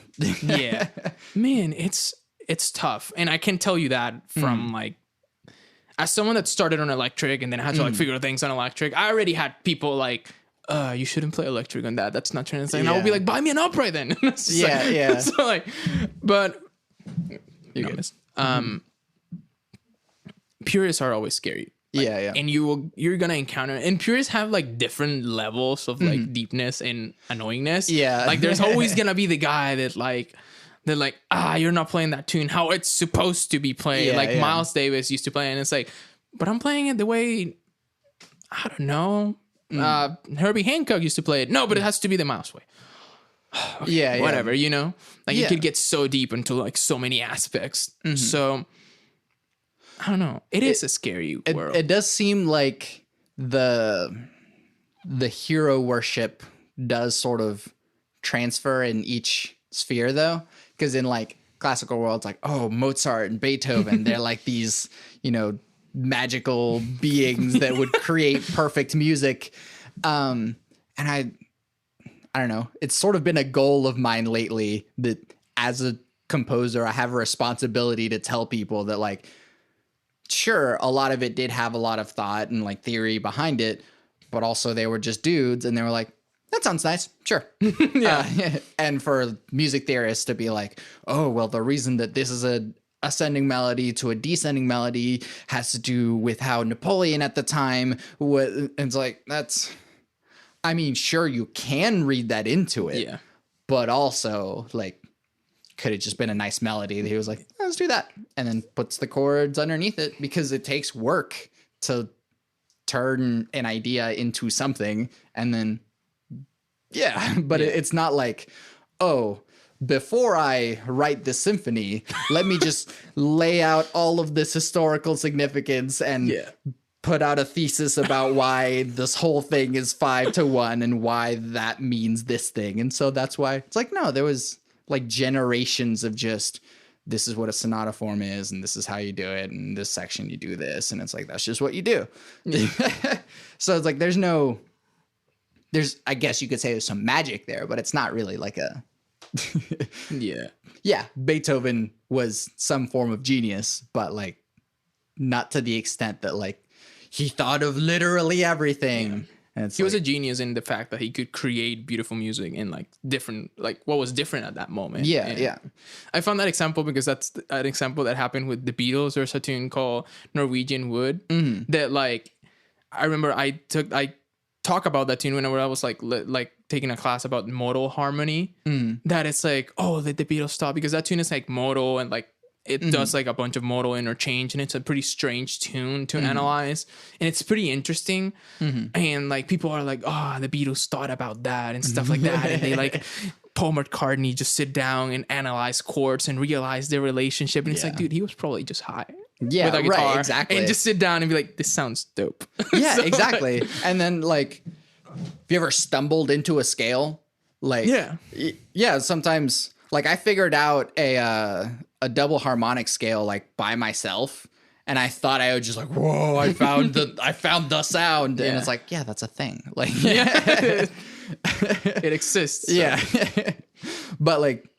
[SPEAKER 2] man, it's tough. And I can tell you that from like, as someone that started on electric and then had to like figure things on electric, I already had people like, you shouldn't play electric on that. That's not translating. And I would be like, buy me an upright then. So like, but you get this. Purists are always scary. Like, and you're gonna encounter, and purists have like different levels of like deepness and annoyingness. Like there's always gonna be the guy that like, they're like, you're not playing that tune how it's supposed to be played. Miles Davis used to play, and it's like, but I'm playing it the way, I don't know, Herbie Hancock used to play it. No, but it has to be the Miles way. Okay, whatever, like you could get so deep into like so many aspects. So I don't know. It is a scary world.
[SPEAKER 1] It does seem like the hero worship does sort of transfer in each sphere though, because in like classical worlds, like, oh, Mozart and Beethoven, they're like these, magical beings that would create perfect music. And I don't know, it's sort of been a goal of mine lately that as a composer, I have a responsibility to tell people that like, sure, a lot of it did have a lot of thought and like theory behind it, but also they were just dudes and they were like, that sounds nice. Sure. And for music theorists to be like, oh, well, the reason that this is a ascending melody to a descending melody has to do with how Napoleon at the time was. It's like, I mean, sure, you can read that into it, but also like, could have just been a nice melody that he was like, let's do that, and then puts the chords underneath it, because it takes work to turn an idea into something. And then it's not like, oh, before I write this symphony, let me just lay out all of this historical significance and put out a thesis about why this whole thing is 5-1 and why that means this thing. And so that's why it's like, no, there was like generations of just, this is what a sonata form is, and this is how you do it, and this section you do this, and it's like, that's just what you do. Yeah. So it's like, I guess you could say there's some magic there, but it's not really like a... Yeah, Beethoven was some form of genius, but like not to the extent that like he thought of literally everything. And
[SPEAKER 2] he was a genius in the fact that he could create beautiful music in like different, like what was different at that moment.
[SPEAKER 1] Yeah.
[SPEAKER 2] I found that example because that's an example that happened with the Beatles. There's a tune called Norwegian Wood that like, I remember I talk about that tune whenever I was like taking a class about modal harmony, that it's like, oh, the Beatles stopped because that tune is like modal and like it does like a bunch of modal interchange, and it's a pretty strange tune to analyze, and it's pretty interesting. And like people are like, oh, the Beatles thought about that and stuff like that, and they like Paul McCartney just sit down and analyze chords and realize their relationship, and it's like, dude, he was probably just high.
[SPEAKER 1] Yeah, with a guitar, right, exactly.
[SPEAKER 2] And just sit down and be like, this sounds dope.
[SPEAKER 1] Yeah, so, exactly. Like, and then like, have you ever stumbled into a scale? Like, yeah, sometimes like I figured out a double harmonic scale like by myself, and I thought I would just like, whoa, I found the sound, and it's like, yeah, that's a thing. Like,
[SPEAKER 2] it exists. So.
[SPEAKER 1] Yeah, but like,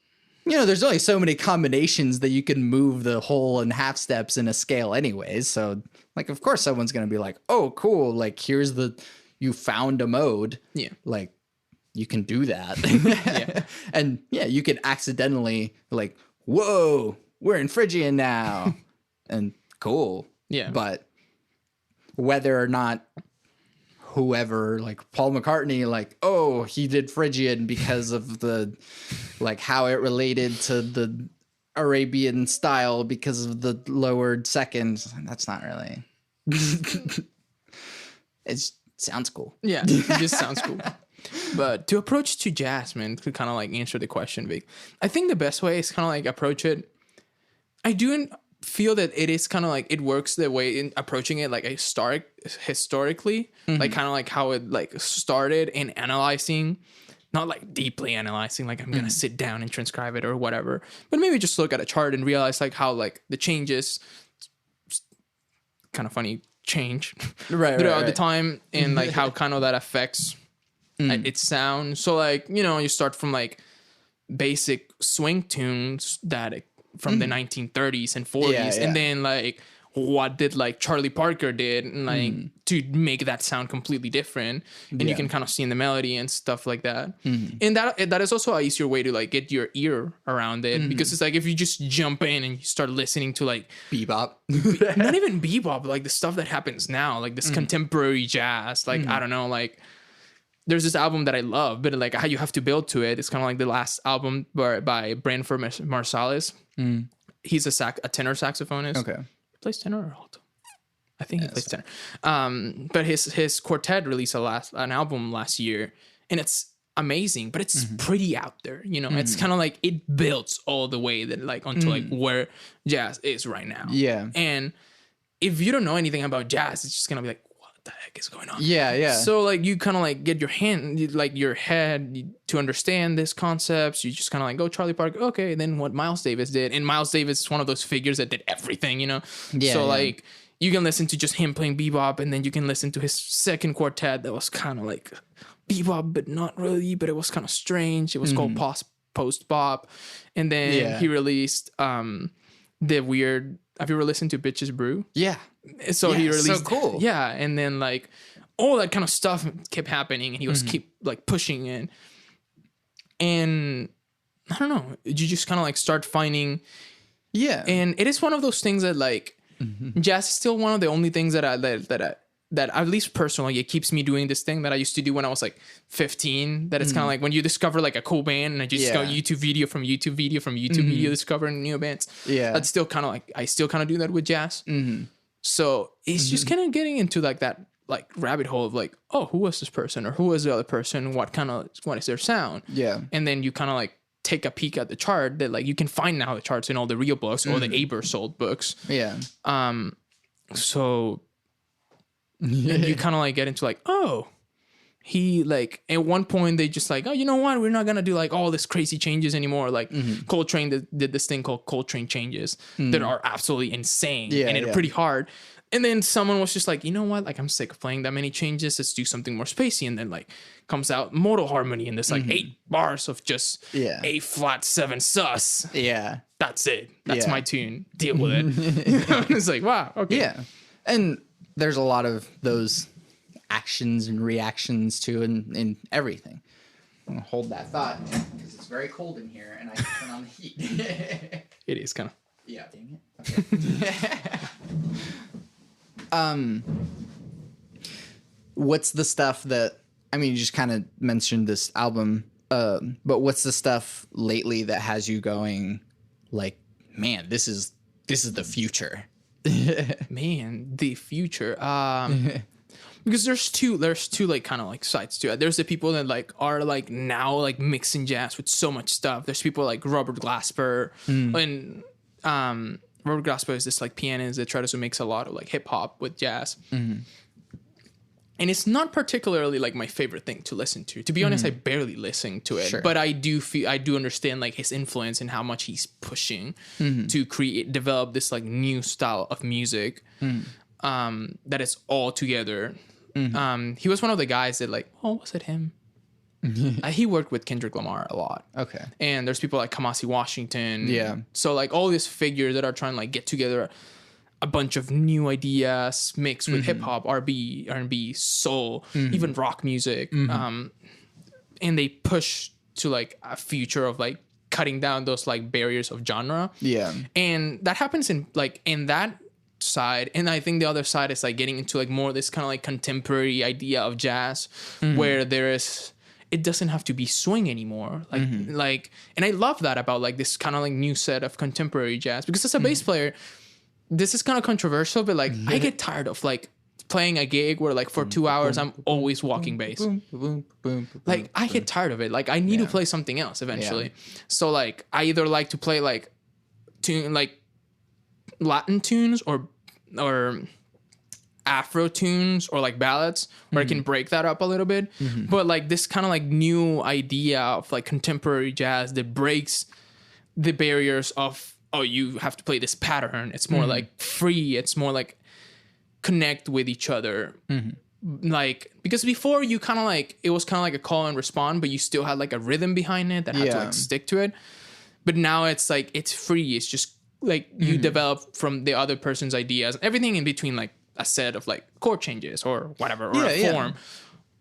[SPEAKER 1] you know, there's only so many combinations that you can move the whole and half steps in a scale anyways. So like, of course someone's going to be like, oh, cool. Like, you found a mode. Yeah. Like you can do that. Yeah. And yeah, you could accidentally like, whoa, we're in Phrygian now. And cool. Yeah. But whether or not whoever, like Paul McCartney, like, oh, he did Phrygian because of the, like how it related to the Arabian style because of the lowered seconds. That's not really, it sounds cool.
[SPEAKER 2] Yeah, it just sounds cool. But to approach to jazz, man, to kind of like answer the question, Vic, I think the best way is kind of like approach it. I do feel that it is kind of like it works the way in approaching it like historically, like kind of like how it like started in analyzing, not like deeply analyzing, like I'm gonna sit down and transcribe it or whatever, but maybe just look at a chart and realize like how like the changes, kind of funny, change throughout the time, and like how kind of that affects its sound. So like, you know, you start from like basic swing tunes that from the 1930s and 40s, and then like what did like Charlie Parker did, and like to make that sound completely different, and you can kind of see in the melody and stuff like that. And that is also a easier way to like get your ear around it, because it's like if you just jump in and you start listening to like
[SPEAKER 1] bebop,
[SPEAKER 2] not even bebop, but like the stuff that happens now, like this contemporary jazz, like I don't know, like there's this album that I love, but like how you have to build to it. It's kind of like the last album by Branford Marsalis. He's a tenor saxophonist. Okay, he plays tenor or alto. I think he plays tenor. But his quartet released an album last year, and it's amazing, but it's pretty out there. You know, it's kind of like it builds all the way that like onto like where jazz is right now. Yeah, and if you don't know anything about jazz, it's just gonna be like, the heck is going on? Yeah. So like you kind of like get your head to understand these concepts. You just kind of like go Charlie Parker, okay. Then what Miles Davis did, and Miles Davis is one of those figures that did everything, you know. So like you can listen to just him playing bebop, and then you can listen to his second quartet that was kind of like bebop, but not really. But it was kind of strange. It was called post bop, and then he released the weird. Have you ever listened to Bitches Brew? Yeah. So he released, so cool. Yeah, and then like all that kind of stuff kept happening, and he was keep like pushing it. And I don't know, you just kind of like start finding. Yeah. And it is one of those things that like jazz is still one of the only things that at least personally, it keeps me doing this thing that I used to do when I was like 15. That it's kind of like when you discover like a cool band, and I just go YouTube video from YouTube video discovering new bands. Yeah, that's still kind of like I still kind of do that with jazz. So it's just kind of getting into like that like rabbit hole of like, oh, who was this person, or who was the other person? What is their sound? Yeah, and then you kind of like take a peek at the chart that like you can find now the charts in all the real books or the Aber sold books. Yeah. So And you kind of like get into like, oh, he like at one point they just like, oh, you know what? We're not going to do like all this crazy changes anymore. Like Coltrane did this thing called Coltrane changes that are absolutely insane and they're pretty hard. And then someone was just like, you know what? Like, I'm sick of playing that many changes. Let's do something more spacey. And then like comes out modal harmony and there's like 8 bars of just A flat 7 sus.
[SPEAKER 1] Yeah.
[SPEAKER 2] That's it. That's my tune. Deal with it. It's like, wow. Okay.
[SPEAKER 1] Yeah. And there's a lot of those actions and reactions to in everything. I'm gonna hold that thought because it's very cold in here and I can turn on the heat.
[SPEAKER 2] It is kind of.
[SPEAKER 1] Yeah. Dang it. Okay. What's the stuff that, I mean, you just kind of mentioned this album, but what's the stuff lately that has you going like, man, this is the future?
[SPEAKER 2] Man, the future. Because there's two like kind of like sides to it. There's the people that like are like now like mixing jazz with so much stuff. There's people like Robert Glasper and Robert Glasper is this like pianist that tries to mix a lot of like hip hop with jazz. And it's not particularly like my favorite thing to listen to. To be honest, I barely listen to it. Sure. But I do understand like his influence and how much he's pushing to develop this like new style of music that is all together. He was one of the guys that like, oh, was it him? He worked with Kendrick Lamar a lot. Okay. And there's people like Kamasi Washington. Yeah. So like all these figures that are trying to like get together a bunch of new ideas mixed with hip hop, R&B, soul, even rock music. And they push to like a future of like cutting down those like barriers of genre. Yeah. And that happens in that side. And I think the other side is like getting into like more this kind of like contemporary idea of jazz where it doesn't have to be swing anymore. Like, and I love that about like this kind of like new set of contemporary jazz, because as a bass player, this is kind of controversial, but like I get tired of like playing a gig where like for 2 hours I'm always walking bass. Like I get tired of it. Like I need to play something else eventually. So like I either like to play like like Latin tunes or Afro tunes or like ballads where I can break that up a little bit. But like this kind of like new idea of like contemporary jazz that breaks the barriers of, oh, you have to play this pattern. It's more like free. It's more like connect with each other. Like, because before you kind of like, it was kind of like a call and respond, but you still had like a rhythm behind it that had to like stick to it. But now it's like, it's free. It's just like you develop from the other person's ideas, everything in between like a set of like chord changes or whatever, or a form.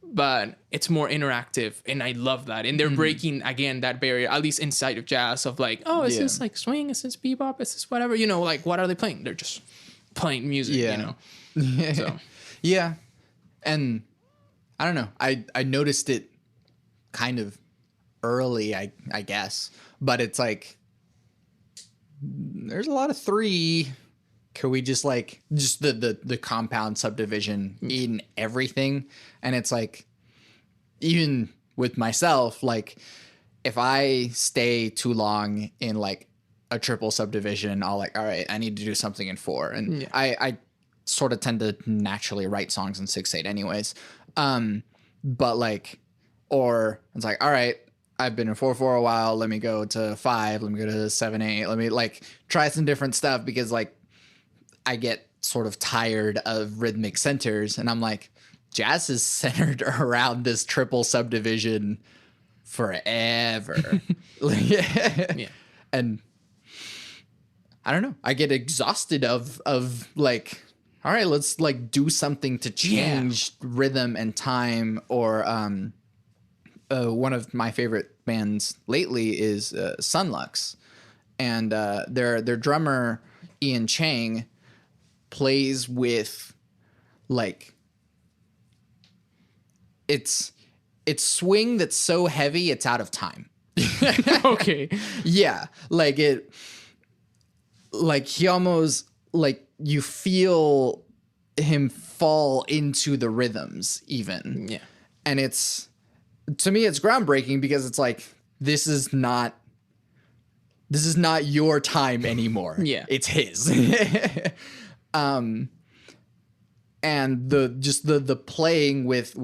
[SPEAKER 2] But it's more interactive, and I love that. And they're breaking again that barrier, at least inside of jazz, of like, oh, is this like swing? Is this bebop? Is this whatever? You know, like what are they playing? They're just playing music. You know. So.
[SPEAKER 1] Yeah, and I don't know. I noticed it kind of early, I guess, but it's like there's a lot of 3. Could we just like the compound subdivision in everything? And it's like, even with myself, like if I stay too long in like a triple subdivision, I'll like, all right, I need to do something in 4. And I sort of tend to naturally write songs in 6/8 anyways. But like, or it's like, all right, I've been in 4/4 a while. Let me go to 5. Let me go to 7/8. Let me like try some different stuff, because like I get sort of tired of rhythmic centers, and I'm like, jazz is centered around this triple subdivision forever. And I don't know, I get exhausted of like, all right, let's like do something to change rhythm and time. Or one of my favorite bands lately is Sunlux, and their drummer Ian Chang plays with like it's swing that's so heavy it's out of time.
[SPEAKER 2] Okay.
[SPEAKER 1] Yeah, like it, like he almost like you feel him fall into the rhythms even. Yeah. And it's, to me, it's groundbreaking, because it's like, this is not your time anymore. Yeah. It's his. and the playing with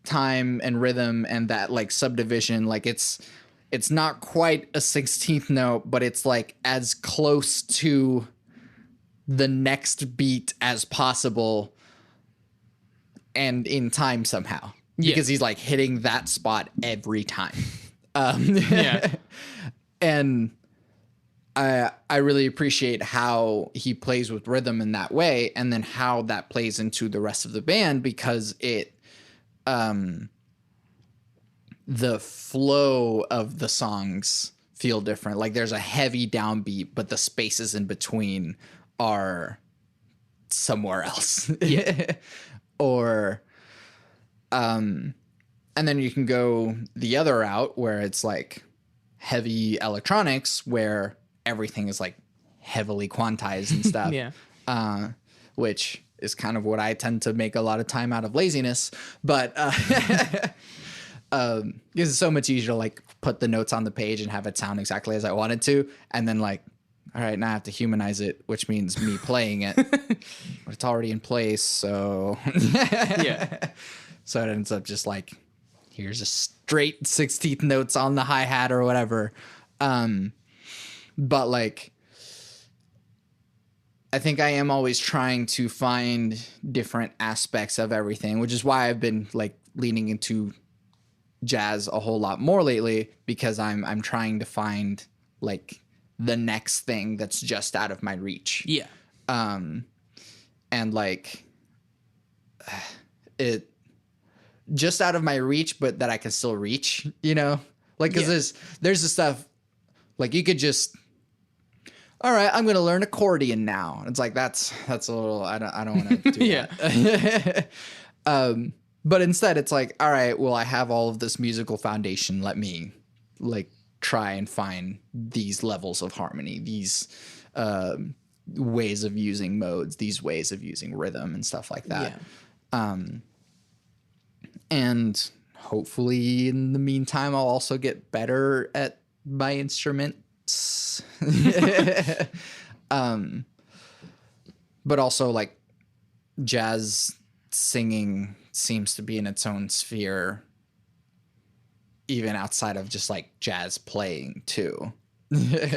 [SPEAKER 1] time and rhythm and that like subdivision, like it's not quite a 16th note, but it's like as close to the next beat as possible and in time somehow, because he's like hitting that spot every time. And I really appreciate how he plays with rhythm in that way, and then how that plays into the rest of the band, because it the flow of the songs feel different. Like there's a heavy downbeat, but the spaces in between are somewhere else. Or and then you can go the other route where it's like heavy electronics, where everything is like heavily quantized and stuff. Which is kind of what I tend to make a lot of time out of laziness, but because it's so much easier to like put the notes on the page and have it sound exactly as I want it to, and then like, all right, now I have to humanize it, which means me playing it, but it's already in place, so so it ends up just like, here's a straight 16th notes on the hi-hat or whatever. But like, I think I am always trying to find different aspects of everything, which is why I've been like leaning into jazz a whole lot more lately, because I'm trying to find like the next thing that's just out of my reach. And like it just out of my reach, but that I can still reach, you know, like, cause there's this stuff like you could just, all right, I'm going to learn accordion now. And it's like, that's a little, I don't want to do that. But instead it's like, all right, well, I have all of this musical foundation. Let me like try and find these levels of harmony, these ways of using modes, these ways of using rhythm and stuff like that. And hopefully in the meantime, I'll also get better at my instruments. But also like jazz singing seems to be in its own sphere, even outside of just like jazz playing too.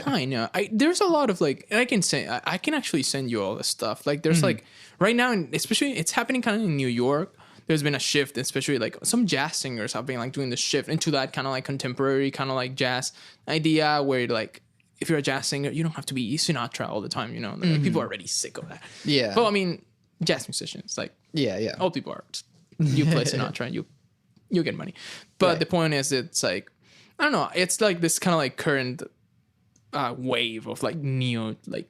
[SPEAKER 2] I know. There's a lot of like, and I can actually send you all this stuff. Like there's like right now, especially it's happening kind of in New York. There's been a shift, especially like some jazz singers have been like doing the shift into that kind of like contemporary kind of like jazz idea, where like if you're a jazz singer, you don't have to be Sinatra all the time. You know, like, people are already sick of that. But I mean, jazz musicians, like all people are. You play Sinatra and you get money. But the point is, it's like, I don't know. It's like this kind of like current wave of like neo like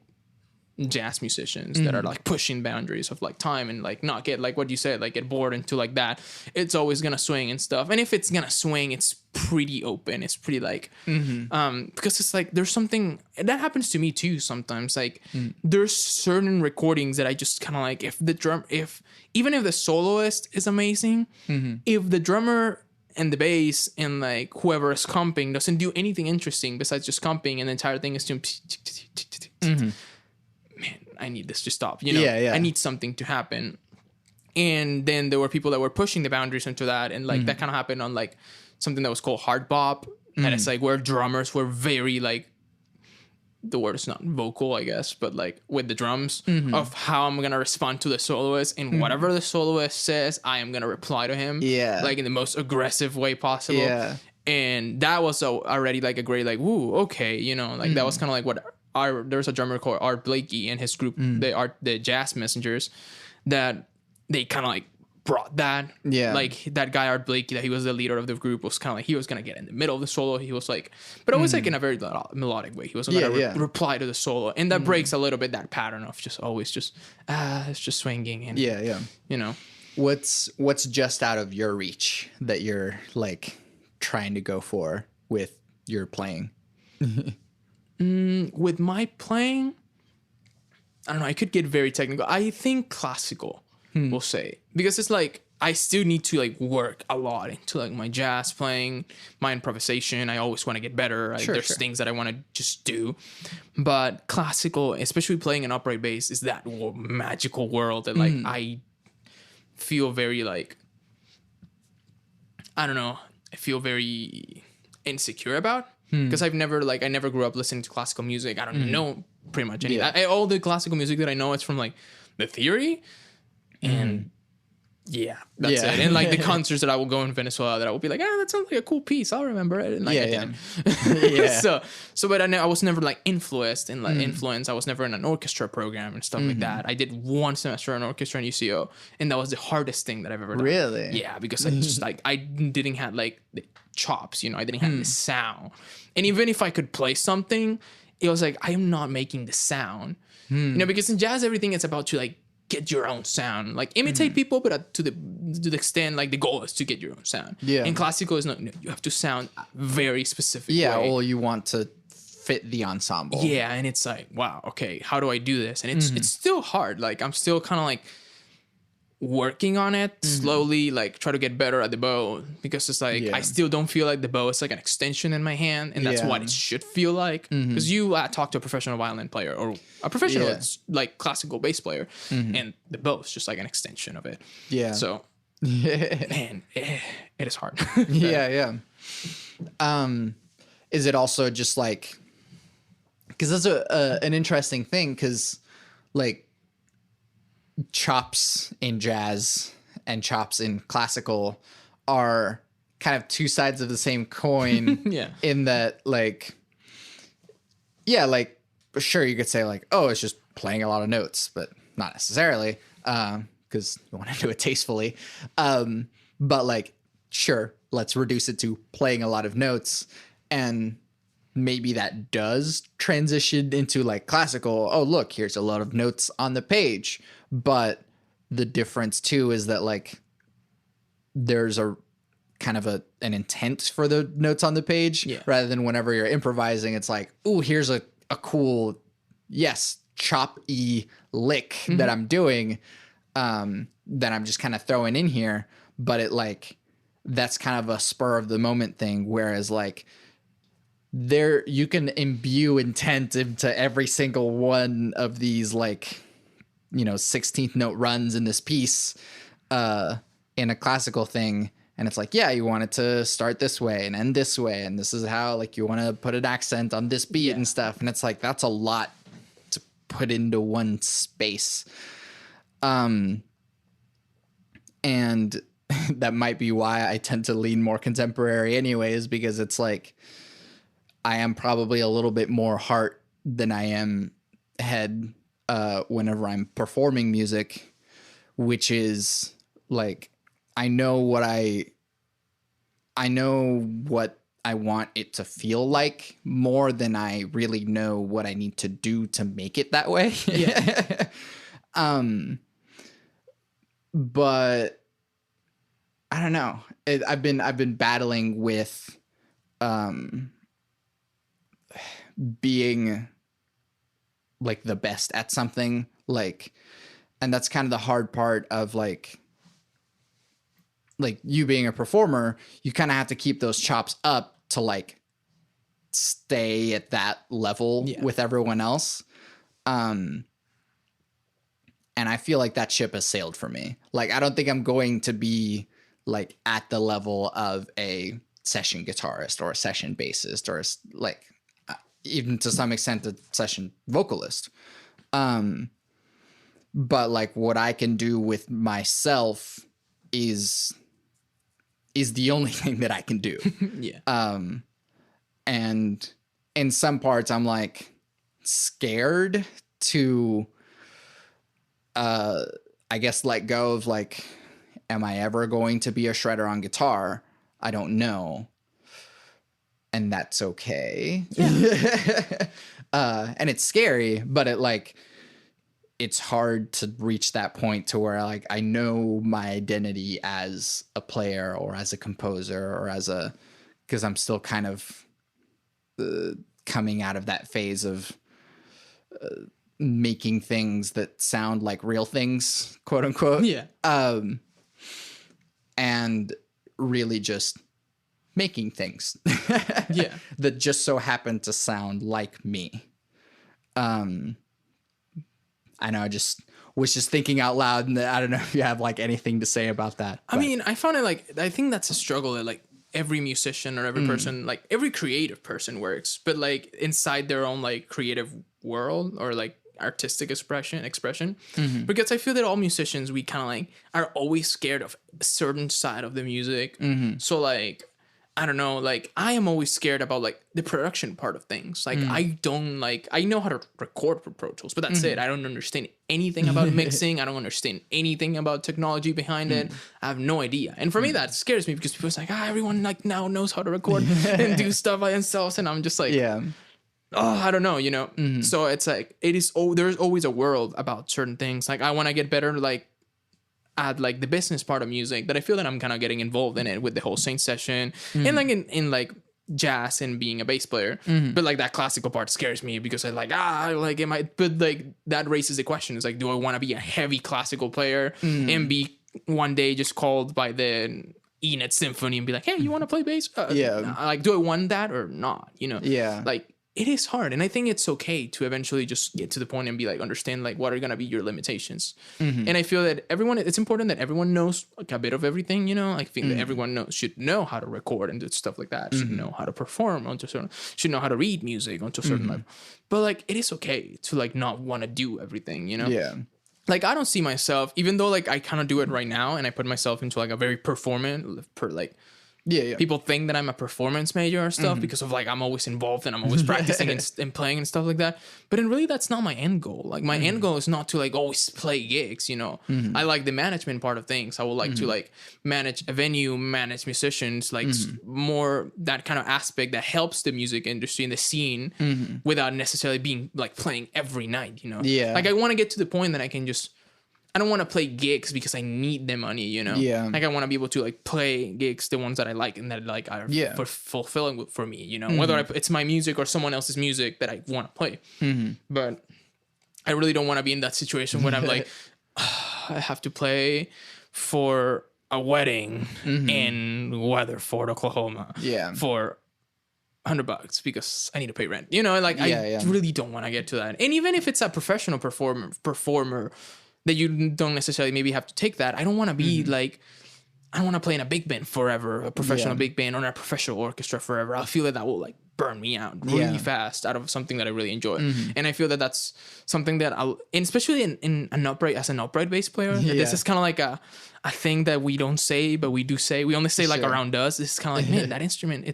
[SPEAKER 2] jazz musicians that are like pushing boundaries of like time and like not get like what you said, like get bored into like that. It's always gonna swing and stuff. And if it's gonna swing, it's pretty open. It's pretty like because it's like there's something that happens to me too sometimes. Like there's certain recordings that I just kind of like, even if the soloist is amazing, if the drummer and the bass and like whoever is comping doesn't do anything interesting besides just comping, and the entire thing is doing man, I need this to stop, you know? I need something to happen. And then there were people that were pushing the boundaries into that, and like that kind of happened on like something that was called hard bop, and it's like where drummers were very like, the word is not vocal, I guess, but like with the drums of how I'm gonna respond to the soloist, and whatever the soloist says, I am gonna reply to him, like in the most aggressive way possible. And that was already like a great like, woo, okay, you know, like that was kind of like what there's a drummer called Art Blakey and his group, the Jazz Messengers, that they kind of like brought that. Like that guy Art Blakey, that he was the leader of the group, was kind of like, he was gonna get in the middle of the solo. He was like, but always like in a very melodic way. He was gonna reply to the solo, and that breaks a little bit that pattern of just always just it's just swinging and you know.
[SPEAKER 1] What's just out of your reach that you're like trying to go for with your playing?
[SPEAKER 2] With my playing, I don't know, I could get very technical. I think classical, we'll say, because it's like I still need to like work a lot into like my jazz playing, my improvisation. I always want to get better. There's things that I want to just do, but classical, especially playing an upright bass, is that magical world that like feel very like, I don't know, I feel very insecure about, because I never grew up listening to classical music. I don't even know pretty much any. All the classical music that I know, it's from like the theory, and yeah, that's it. And like the concerts that I will go in Venezuela, that I will be like, that sounds like a cool piece, I'll remember it. And like I didn't. So but I was never like influenced and like influenced. I was never in an orchestra program and stuff like that. I did one semester in orchestra in UCO, and that was the hardest thing that I've ever done.
[SPEAKER 1] Really?
[SPEAKER 2] Yeah, because I just like, I didn't have like the chops, I didn't have the sound. And even if I could play something, it was like, I am not making the sound. Because in jazz, everything is about to like get your own sound, like imitate people, but to the extent, like the goal is to get your own sound. And classical is not. You have to sound very specific. way.
[SPEAKER 1] Or you want to fit the ensemble.
[SPEAKER 2] And it's like, wow, okay, how do I do this? And it's still hard. Like I'm still kind of like working on it slowly, like try to get better at the bow, because it's like I still don't feel like the bow is like an extension in my hand, and that's what it should feel like. Because you talk to a professional violin player or a professional like classical bass player, and the bow is just like an extension of it. So man, it is hard.
[SPEAKER 1] Is it also just like, because that's an interesting thing, because like chops in jazz and chops in classical are kind of two sides of the same coin. In that, like, like, sure, you could say like, oh, it's just playing a lot of notes, but not necessarily, because you want to do it tastefully. But like, sure, let's reduce it to playing a lot of notes, and maybe that does transition into like classical. Oh, look, here's a lot of notes on the page. But the difference too is that like there's a kind of an intent for the notes on the page, rather than whenever you're improvising, it's like, ooh, here's a cool, chop-y lick that I'm doing, that I'm just kind of throwing in here. But it like, that's kind of a spur of the moment thing. Whereas like there, you can imbue intent into every single one of these like, 16th note runs in this piece, in a classical thing. And it's like, you want it to start this way and end this way. And this is how, like, you want to put an accent on this beat and stuff. And it's like, that's a lot to put into one space. And that might be why I tend to lean more contemporary anyways, because it's like, I am probably a little bit more heart than I am head, whenever I'm performing music, which is like, I know what I want it to feel like more than I really know what I need to do to make it that way. But I don't know. I've been battling with, being like the best at something, like, and that's kind of the hard part of like you being a performer, you kind of have to keep those chops up to like stay at that level with everyone else. And I feel like that ship has sailed for me. Like, I don't think I'm going to be like at the level of a session guitarist or a session bassist or like even to some extent a session vocalist. But like what I can do with myself is the only thing that I can do. And in some parts I'm like scared to, I guess, let go of like, am I ever going to be a shredder on guitar? I don't know. And that's okay. And it's scary, but it's hard to reach that point to where like I know my identity as a player or as a composer or because I'm still kind of coming out of that phase of making things that sound like real things, quote unquote. And really just making things that just so happen to sound like me. I know I just was just thinking out loud, and I don't know if you have like anything to say about that.
[SPEAKER 2] I mean, I found it like, I think that's a struggle that like every musician or every person, like every creative person works, but like inside their own like creative world or like artistic expression. Because I feel that all musicians, we kind of like are always scared of a certain side of the music. So like, I don't know, like I am always scared about like the production part of things. Like I don't like, I know how to record for Pro Tools, but that's it. I don't understand anything about mixing. I don't understand anything about technology behind it. I have no idea. And for me, that scares me because people are like, everyone like now knows how to record and do stuff by themselves. And I'm just like, I don't know, you know? So it's like, there's always a world about certain things. Like I want to get better, like at like the business part of music, that I feel that I'm kind of getting involved in it with the whole Saint session and like in like jazz and being a bass player. But like that classical part scares me because I like, like am I, but like that raises the question is like, do I want to be a heavy classical player and be one day just called by the Enid Symphony and be like, hey, you want to play bass? Like, do I want that or not? You know? Like, it is hard. And I think it's okay to eventually just get to the point and be like, understand like what are going to be your limitations. And I feel that it's important that everyone knows like a bit of everything, you know, I think that everyone should know how to record and do stuff like that. Should know how to perform should know how to read music onto a certain level. But like, it is okay to like not want to do everything, you know? Like, I don't see myself, even though like I kind of do it right now and I put myself into like a very people think that I'm a performance major or stuff because of like I'm always involved and I'm always practicing and playing and stuff like that. But in really, that's not my end goal. Like my end goal is not to like always play gigs, you know. I like the management part of things. I would like to like manage a venue, manage musicians, like more that kind of aspect that helps the music industry and the scene without necessarily being like playing every night, you know. Like I want to get to the point that I can just, I don't want to play gigs because I need the money, you know? Like I want to be able to like play gigs, the ones that I like and that like are fulfilling for me, you know? Whether it's my music or someone else's music that I want to play. But I really don't want to be in that situation when I'm like, I have to play for a wedding in Weatherford, Oklahoma for $100 because I need to pay rent, you know? Like I really don't want to get to that. And even if it's a professional performer that you don't necessarily maybe have to take that. I don't want to be like, I don't want to play in a big band forever, a professional big band or a professional orchestra forever. I feel that will like burn me out really fast out of something that I really enjoy. And I feel that that's something that and especially in an upright bass player, this is kind of like a thing that we don't say, but we do say. We only say like around us. It's kind of like, man, that instrument,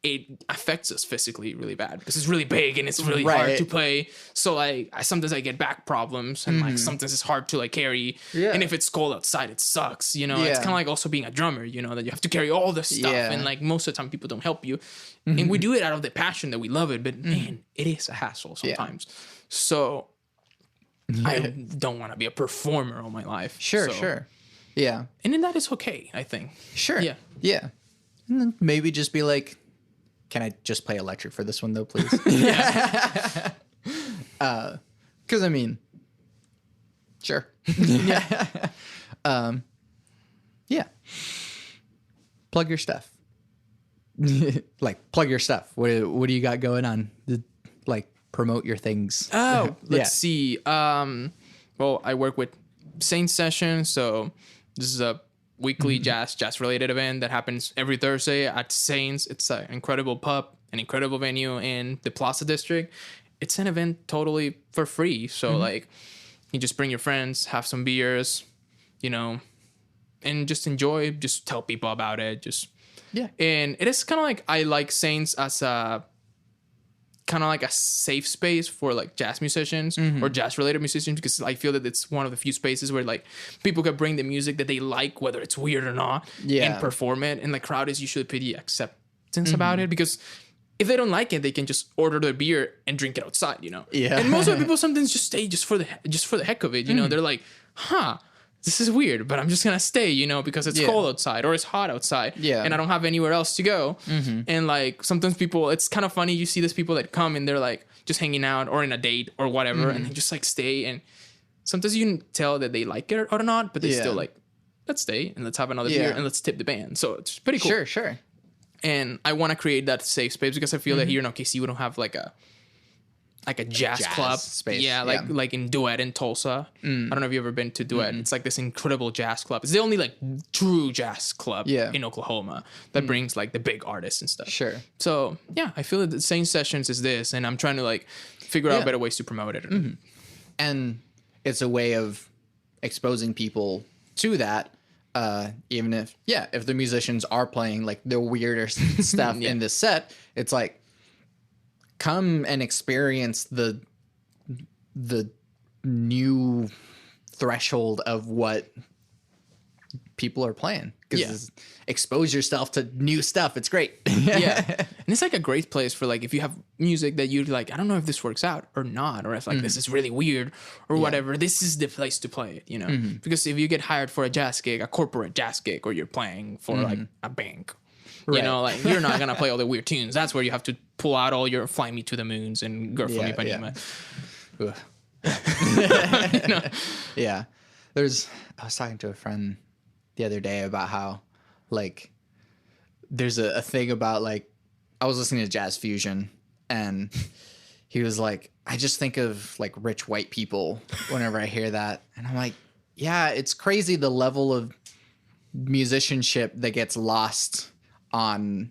[SPEAKER 2] it affects us physically really bad because it's really big and it's really hard to play. So like sometimes I get back problems and like sometimes it's hard to like carry. And if it's cold outside, it sucks. You know, it's kind of like also being a drummer, you know, that you have to carry all this stuff and like most of the time people don't help you. And we do it out of the passion that we love it, but man, it is a hassle sometimes. So I don't want to be a performer all my life.
[SPEAKER 1] Sure. Yeah.
[SPEAKER 2] And then that is okay, I think.
[SPEAKER 1] Sure. Yeah. And then maybe just be like, can I just play electric for this one though, please? Because I mean, sure. Plug your stuff. Like plug your stuff. What do you got going on? Like promote your things.
[SPEAKER 2] Let's see. Well, I work with Saint Session, so this is a weekly jazz related event that happens every Thursday at Saints. It's an incredible pub, an incredible venue in the Plaza District. It's an event totally for free. So like you just bring your friends, have some beers, you know, and just enjoy, just tell people about it. And it is kind of like, I like Saints as a kind of like a safe space for like jazz musicians or jazz related musicians, because I feel that it's one of the few spaces where like people can bring the music that they like, whether it's weird or not, and perform it. And the crowd is usually pretty acceptance about it, because if they don't like it, they can just order their beer and drink it outside, you know? And most of the people sometimes just stay just for the heck of it, you know? They're like, this is weird, but I'm just going to stay, you know, because it's cold outside or it's hot outside and I don't have anywhere else to go. And like sometimes people, it's kind of funny. You see these people that come and they're like just hanging out or in a date or whatever. And they just like stay. And sometimes you can tell that they like it or not, but they still like, let's stay and let's have another beer and let's tip the band. So it's pretty cool. Sure. And I want to create that safe space because I feel that here in OKC, we don't have like like a jazz club
[SPEAKER 1] space.
[SPEAKER 2] Yeah, like in Duet in Tulsa. I don't know if you've ever been to Duet. It's like this incredible jazz club. It's the only like true jazz club in Oklahoma that brings like the big artists and stuff.
[SPEAKER 1] Sure.
[SPEAKER 2] So yeah, I feel that the same sessions is this, and I'm trying to like figure out better ways to promote it.
[SPEAKER 1] And it's a way of exposing people to that. Even if the musicians are playing like the weirder stuff in this set, it's like, come and experience the new threshold of what people are playing, because expose yourself to new stuff. It's great.
[SPEAKER 2] And it's like a great place for like, if you have music that you're like, I don't know if this works out or not, or if like this is really weird or whatever, this is the place to play it, you know. Because if you get hired for a jazz gig, a corporate jazz gig, or you're playing for like a bank, you know, like you're not gonna play all the weird tunes. That's where you have to pull out all your Fly Me to the Moons and Girl from Ipanema.
[SPEAKER 1] Yeah. I was talking to a friend the other day about how like there's a thing about like, I was listening to jazz fusion and he was like, I just think of like rich white people whenever I hear that. And I'm like, yeah, it's crazy the level of musicianship that gets lost on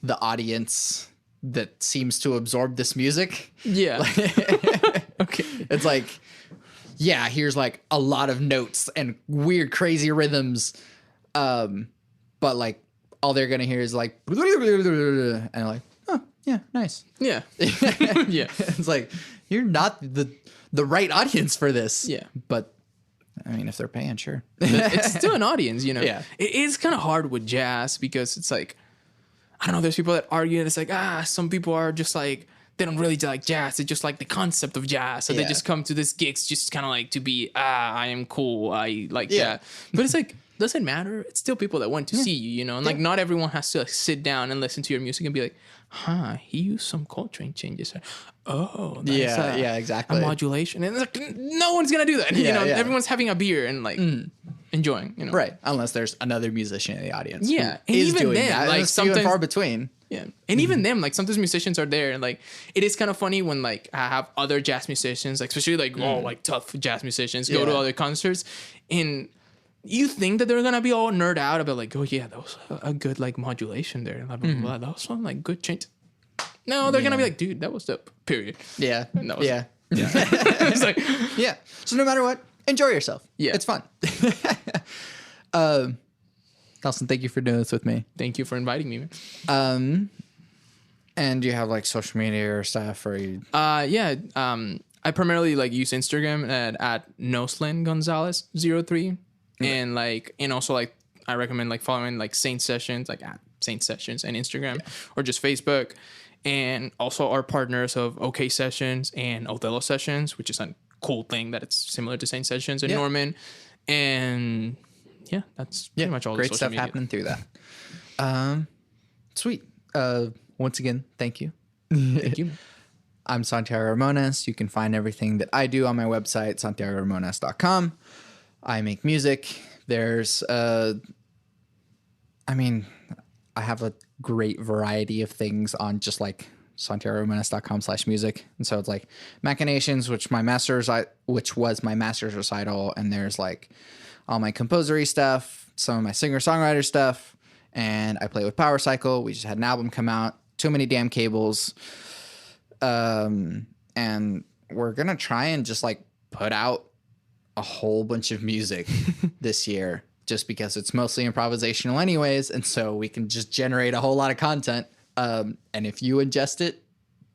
[SPEAKER 1] the audience that seems to absorb this music.
[SPEAKER 2] Yeah.
[SPEAKER 1] Okay. It's like, yeah, here's like a lot of notes and weird, crazy rhythms. But like all they're going to hear is like, and like, oh, yeah, nice.
[SPEAKER 2] Yeah. Yeah.
[SPEAKER 1] It's like, you're not the right audience for this.
[SPEAKER 2] Yeah.
[SPEAKER 1] But I mean, if they're paying, sure.
[SPEAKER 2] It's still an audience, you know?
[SPEAKER 1] Yeah.
[SPEAKER 2] It is kind of hard with jazz because it's like, I don't know, there's people that argue and it's like, some people are just like, they don't really like jazz. They just like the concept of jazz. So they just come to this gigs just kind of like to be, I am cool. I like that. But it's like, doesn't matter. It's still people that want to see you, you know? And like, not everyone has to like sit down and listen to your music and be like, he used some Coltrane changes. Oh, that's
[SPEAKER 1] exactly.
[SPEAKER 2] a modulation. And it's like, no one's going to do that. You know, everyone's having a beer and like enjoying, you know?
[SPEAKER 1] Right. Unless there's another musician in the audience.
[SPEAKER 2] Yeah.
[SPEAKER 1] And
[SPEAKER 2] Is
[SPEAKER 1] even
[SPEAKER 2] doing
[SPEAKER 1] then,
[SPEAKER 2] that.
[SPEAKER 1] like
[SPEAKER 2] Like
[SPEAKER 1] sometimes
[SPEAKER 2] sometimes
[SPEAKER 1] far between.
[SPEAKER 2] Yeah. And even them, like sometimes musicians are there and like it is kind of funny when like I have other jazz musicians, like especially like like tough jazz musicians go to other concerts and you think that they're gonna be all nerd out about like, oh yeah, that was a good like modulation there. Blah, blah, blah. That was some like good change. No, they're gonna be like, dude, that was the period.
[SPEAKER 1] Yeah.
[SPEAKER 2] That was
[SPEAKER 1] It's like, yeah. So no matter what, enjoy yourself.
[SPEAKER 2] Yeah.
[SPEAKER 1] It's fun. Nelson, thank you for doing this with me.
[SPEAKER 2] Thank you for inviting me, man.
[SPEAKER 1] And do you have like social media or stuff, or you...
[SPEAKER 2] I primarily like use Instagram at Noslin Gonzalez 03. And like, and also like I recommend like following like Saint Sessions, like at Saint Sessions and Instagram or just Facebook. And also our partners of OK Sessions and Othello Sessions, which is a cool thing that it's similar to Saint Sessions in Norman. And yeah, that's pretty much all
[SPEAKER 1] great
[SPEAKER 2] the social
[SPEAKER 1] stuff
[SPEAKER 2] media.
[SPEAKER 1] happening through that. Sweet. Once again, thank you.
[SPEAKER 2] Thank you.
[SPEAKER 1] I'm Santiago Ramones. You can find everything that I do on my website, santiagoramones.com. I make music. There's, I have a great variety of things on just like santiagoramones.com/music. And so it's like Machinations, which was my master's recital. And there's like all my composery stuff, some of my singer-songwriter stuff. And I play with Power Cycle. We just had an album come out. Too Many Damn Cables. And we're going to try and just like put out a whole bunch of music this year just because it's mostly improvisational anyways. And so we can just generate a whole lot of content. And if you ingest it,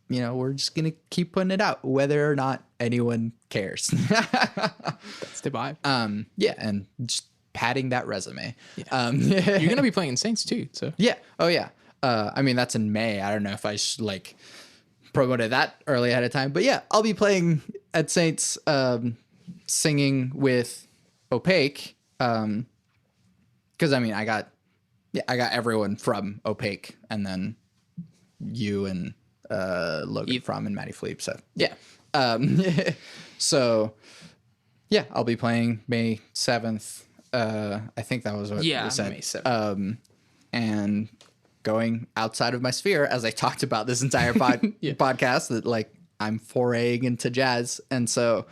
[SPEAKER 1] you know, we're just going to keep putting it out whether or not anyone cares.
[SPEAKER 2] That's the vibe.
[SPEAKER 1] Yeah. And just padding that resume.
[SPEAKER 2] Yeah. You're going to be playing Saints too. So
[SPEAKER 1] yeah. Oh yeah. That's in May. I don't know if I should like promote that early ahead of time, but yeah, I'll be playing at Saints, singing with Opaque. Cause I got everyone from Opaque and then you and, Logan Fromm and Matty Fleep. So yeah. So yeah, I'll be playing May 7th. I think that was what we said.
[SPEAKER 2] May 7th.
[SPEAKER 1] And going outside of my sphere, as I talked about this entire podcast, that like I'm foraying into jazz. And so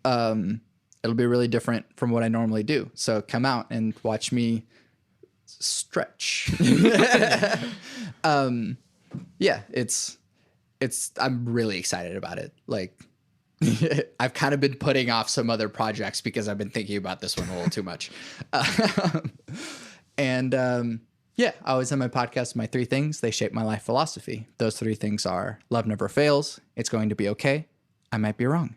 [SPEAKER 1] it'll be really different from what I normally do. So come out and watch me stretch. Yeah, I'm really excited about it. Like, I've kind of been putting off some other projects because I've been thinking about this one a little too much. Yeah, I always have my podcast, my 3 things. They shape my life philosophy. Those 3 things are: love never fails. It's going to be okay. I might be wrong.